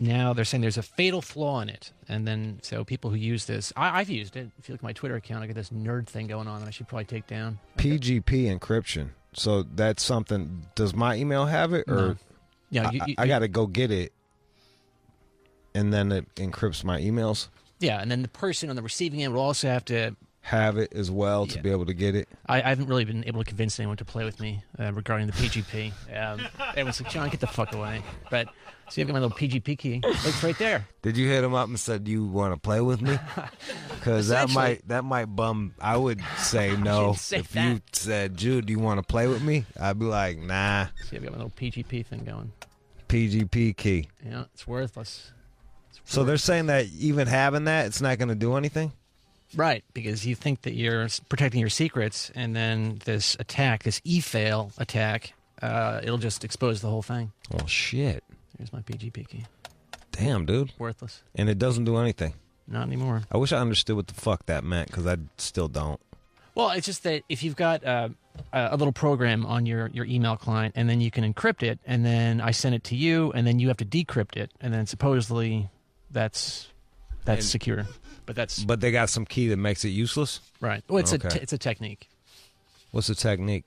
now they're saying there's a fatal flaw in it. And then, so people who use this, I've used it. If you look at my Twitter account, I got this nerd thing going on that I should probably take down. PGP encryption. So that's something, does my email have it? Or No. Yeah, I got to go get it, and then it encrypts my emails? Yeah, and then the person on the receiving end will also have to have it as well to be able to get it. I haven't really been able to convince anyone to play with me regarding the PGP. Everyone's like, John, get the fuck away. But see, I've got my little PGP key. It's right there. Did you hit him up and said, you want to play with me? Because that might bum. I would say no. If you said, Jude, do you want to play with me? I'd be like, nah. See, I've got my little PGP thing going. PGP key. Yeah, it's worthless. So they're saying that even having that, it's not going to do anything? Right, because you think that you're protecting your secrets, and then this attack, this e-fail attack, it'll just expose the whole thing. Well, shit. Here's my PGP key. Damn, dude. Worthless. And it doesn't do anything? Not anymore. I wish I understood what the fuck that meant, because I still don't. Well, it's just that if you've got a little program on your email client, and then you can encrypt it, and then I send it to you, and then you have to decrypt it, and then supposedly that's secure. But they got some key that makes it useless? Right. Well, it's okay. It's a technique. What's the technique?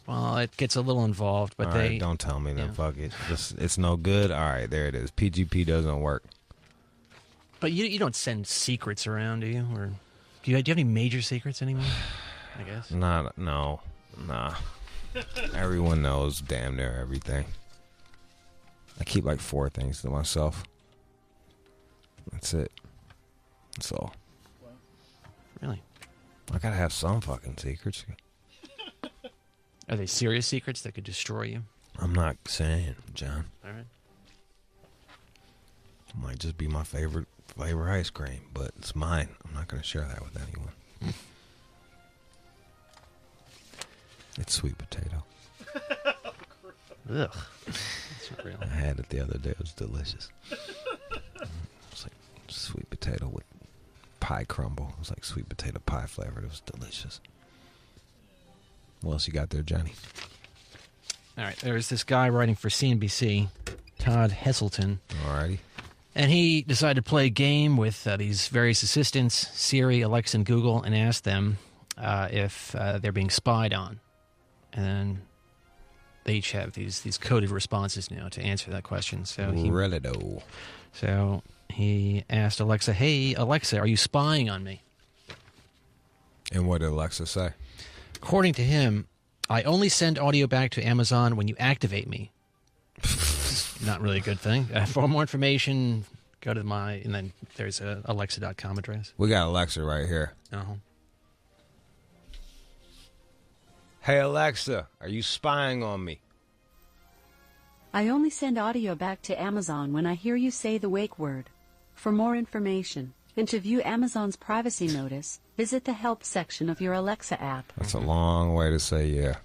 Well, it gets a little involved, but All right, don't tell me then. Fuck it. It's no good. All right, there it is. PGP doesn't work. But you don't send secrets around, do you? Or do you have any major secrets anymore? I guess. Nah. Everyone knows damn near everything. I keep like 4 things to myself. That's it. That's all. Really? I gotta have some fucking secrets. Are they serious secrets that could destroy you? I'm not saying, John. All right. It might just be my favorite flavor ice cream, but it's mine. I'm not gonna share that with anyone. It's sweet potato. Ugh. That's real. I had it the other day. It was delicious. It's like sweet potato with pie crumble. It was like sweet potato pie flavored. It was delicious. What else you got there, Johnny? All right. There's this guy writing for CNBC, Todd Heselton. All righty. And he decided to play a game with these various assistants, Siri, Alexa, and Google, and asked them if they're being spied on. And then they each have these coded responses now to answer that question. So he asked Alexa, "Hey, Alexa, are you spying on me?" And what did Alexa say? According to him, I only send audio back to Amazon when you activate me. Not really a good thing. For more information, go to and then there's a Alexa.com address. We got Alexa right here. Uh-huh. Hey, Alexa, are you spying on me? I only send audio back to Amazon when I hear you say the wake word. For more information and to view Amazon's privacy notice, visit the help section of your Alexa app. That's a long way to say yeah.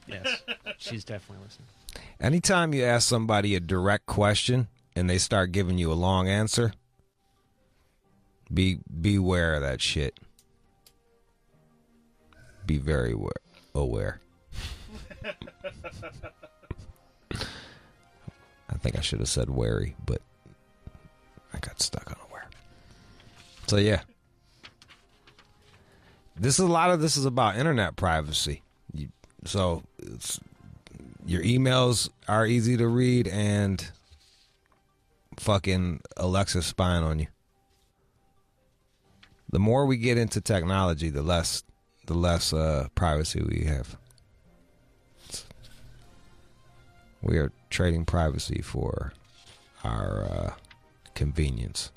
Yes, she's definitely listening. Anytime you ask somebody a direct question and they start giving you a long answer, beware of that shit. Be very aware. I think I should have said wary, but I got stuck on aware. So yeah. A lot of this is about internet privacy. So your emails are easy to read and fucking Alexa spying on you. The more we get into technology, the less privacy we have. We are trading privacy for our convenience.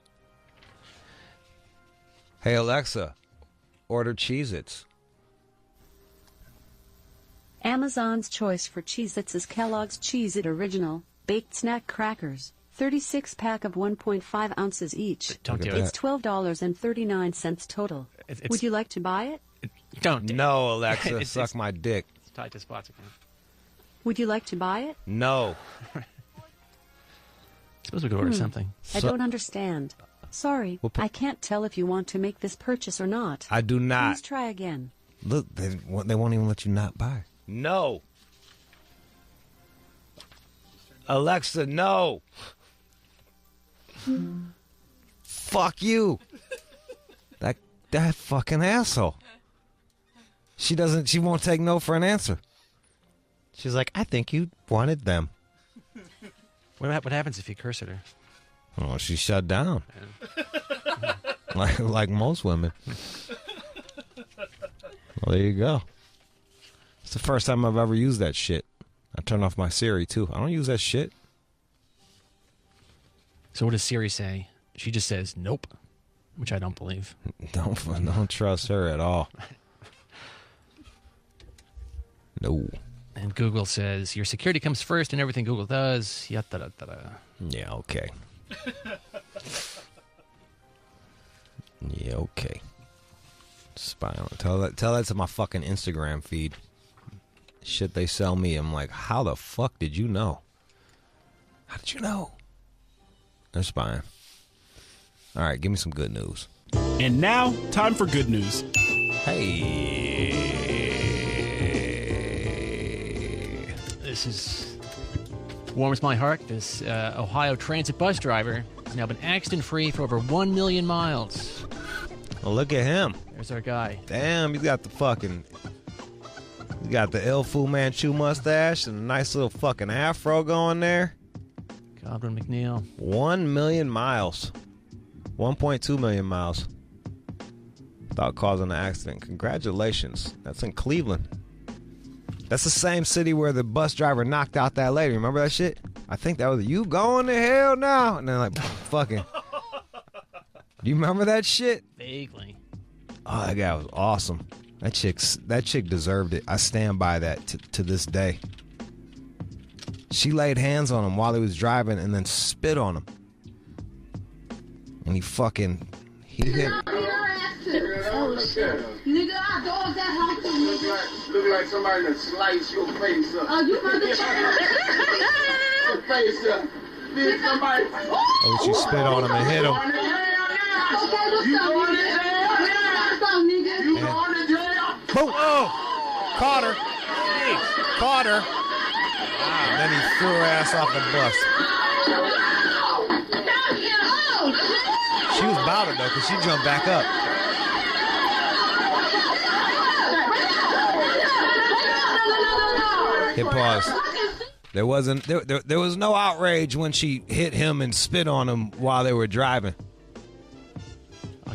Hey, Alexa, order Cheez-Its. Amazon's choice for Cheez-Its is Kellogg's Cheez-It Original Baked Snack Crackers, 36-pack of 1.5 ounces each. Don't do It's it. $12.39 total. Would you like to buy it? Don't. No, Alexa, suck my dick. It's tied to Spot's account. Would you like to buy it? No. Suppose we could order something. I don't understand. Sorry, I can't tell if you want to make this purchase or not. I do not. Please try again. Look, they won't even let you not buy. No. Alexa, no. Fuck you. That fucking asshole. She won't take no for an answer. She's like, I think you wanted them. What happens if you curse at her? Oh, she shut down. like most women. Well, there you go. It's the first time I've ever used that shit. I turn off my Siri, too. I don't use that shit. So what does Siri say? She just says, nope, which I don't believe. Don't trust her at all. No. And Google says, your security comes first in everything Google does. Yeah, okay. Yeah, okay. Spy on. Tell that to my fucking Instagram feed. Shit they sell me. I'm like, how the fuck did you know? How did you know? They're spying. All right, give me some good news. And now, time for good news. Hey. This is warms my heart. This Ohio transit bus driver has now been accident-free for over 1 million miles. Well, look at him. There's our guy. Damn, he's got the El Fu Manchu mustache and a nice little fucking afro going there. Godwin McNeil. 1 million miles. 1.2 million miles. Without causing an accident. Congratulations. That's in Cleveland. That's the same city where the bus driver knocked out that lady. Remember that shit? I think that was, you going to hell now? And then like, fucking. Do you remember that shit? Vaguely. Oh, that guy was awesome. That chick deserved it. I stand by that to this day. She laid hands on him while he was driving and then spit on him. And he hit. Oh shit. Nigga, I dog that house too, nigga. Look like somebody that slice your face up. Oh, you motherfucker. Your face up. Did somebody. Oh, she spit on him and hit him. You going to jail? What's up, nigga? You going to jail? Boom. Oh. Caught her. Caught her. And then he threw her ass off the bus. She was about it, though, because she jumped back up. Hit pause. There was no outrage when she hit him and spit on him while they were driving.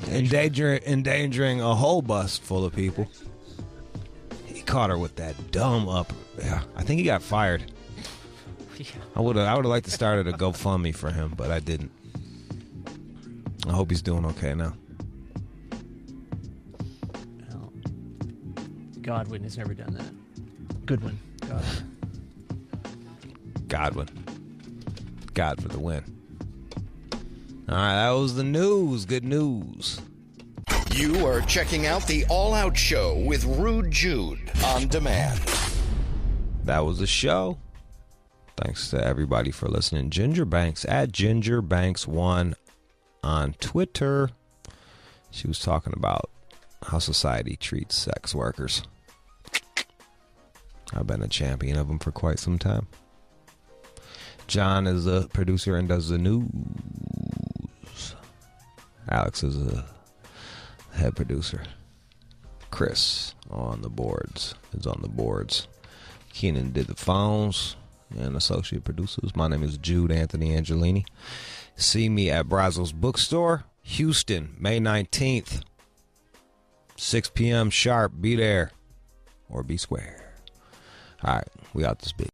Endangering a whole bus full of people. He caught her with that dumb upper. Yeah, I think he got fired. I would have liked to start a GoFundMe for him, but I didn't. I hope he's doing okay now. Well, Godwin has never done that. Goodwin. Godwin. God for the win. All right, that was the news. Good news. You are checking out the All Out Show with Rude Jude on demand. That was the show. Thanks to everybody for listening. Ginger Banks at Ginger Banks1 on Twitter. She was talking about how society treats sex workers. I've been a champion of them for quite some time. John is a producer and does the news. Alex is a head producer. Chris is on the boards. Keenan did the phones and associate producers. My name is Jude Anthony Angelini. See me at Brazos Bookstore, Houston, May 19th, 6 p.m. sharp. Be there or be square. All right, we out this bitch.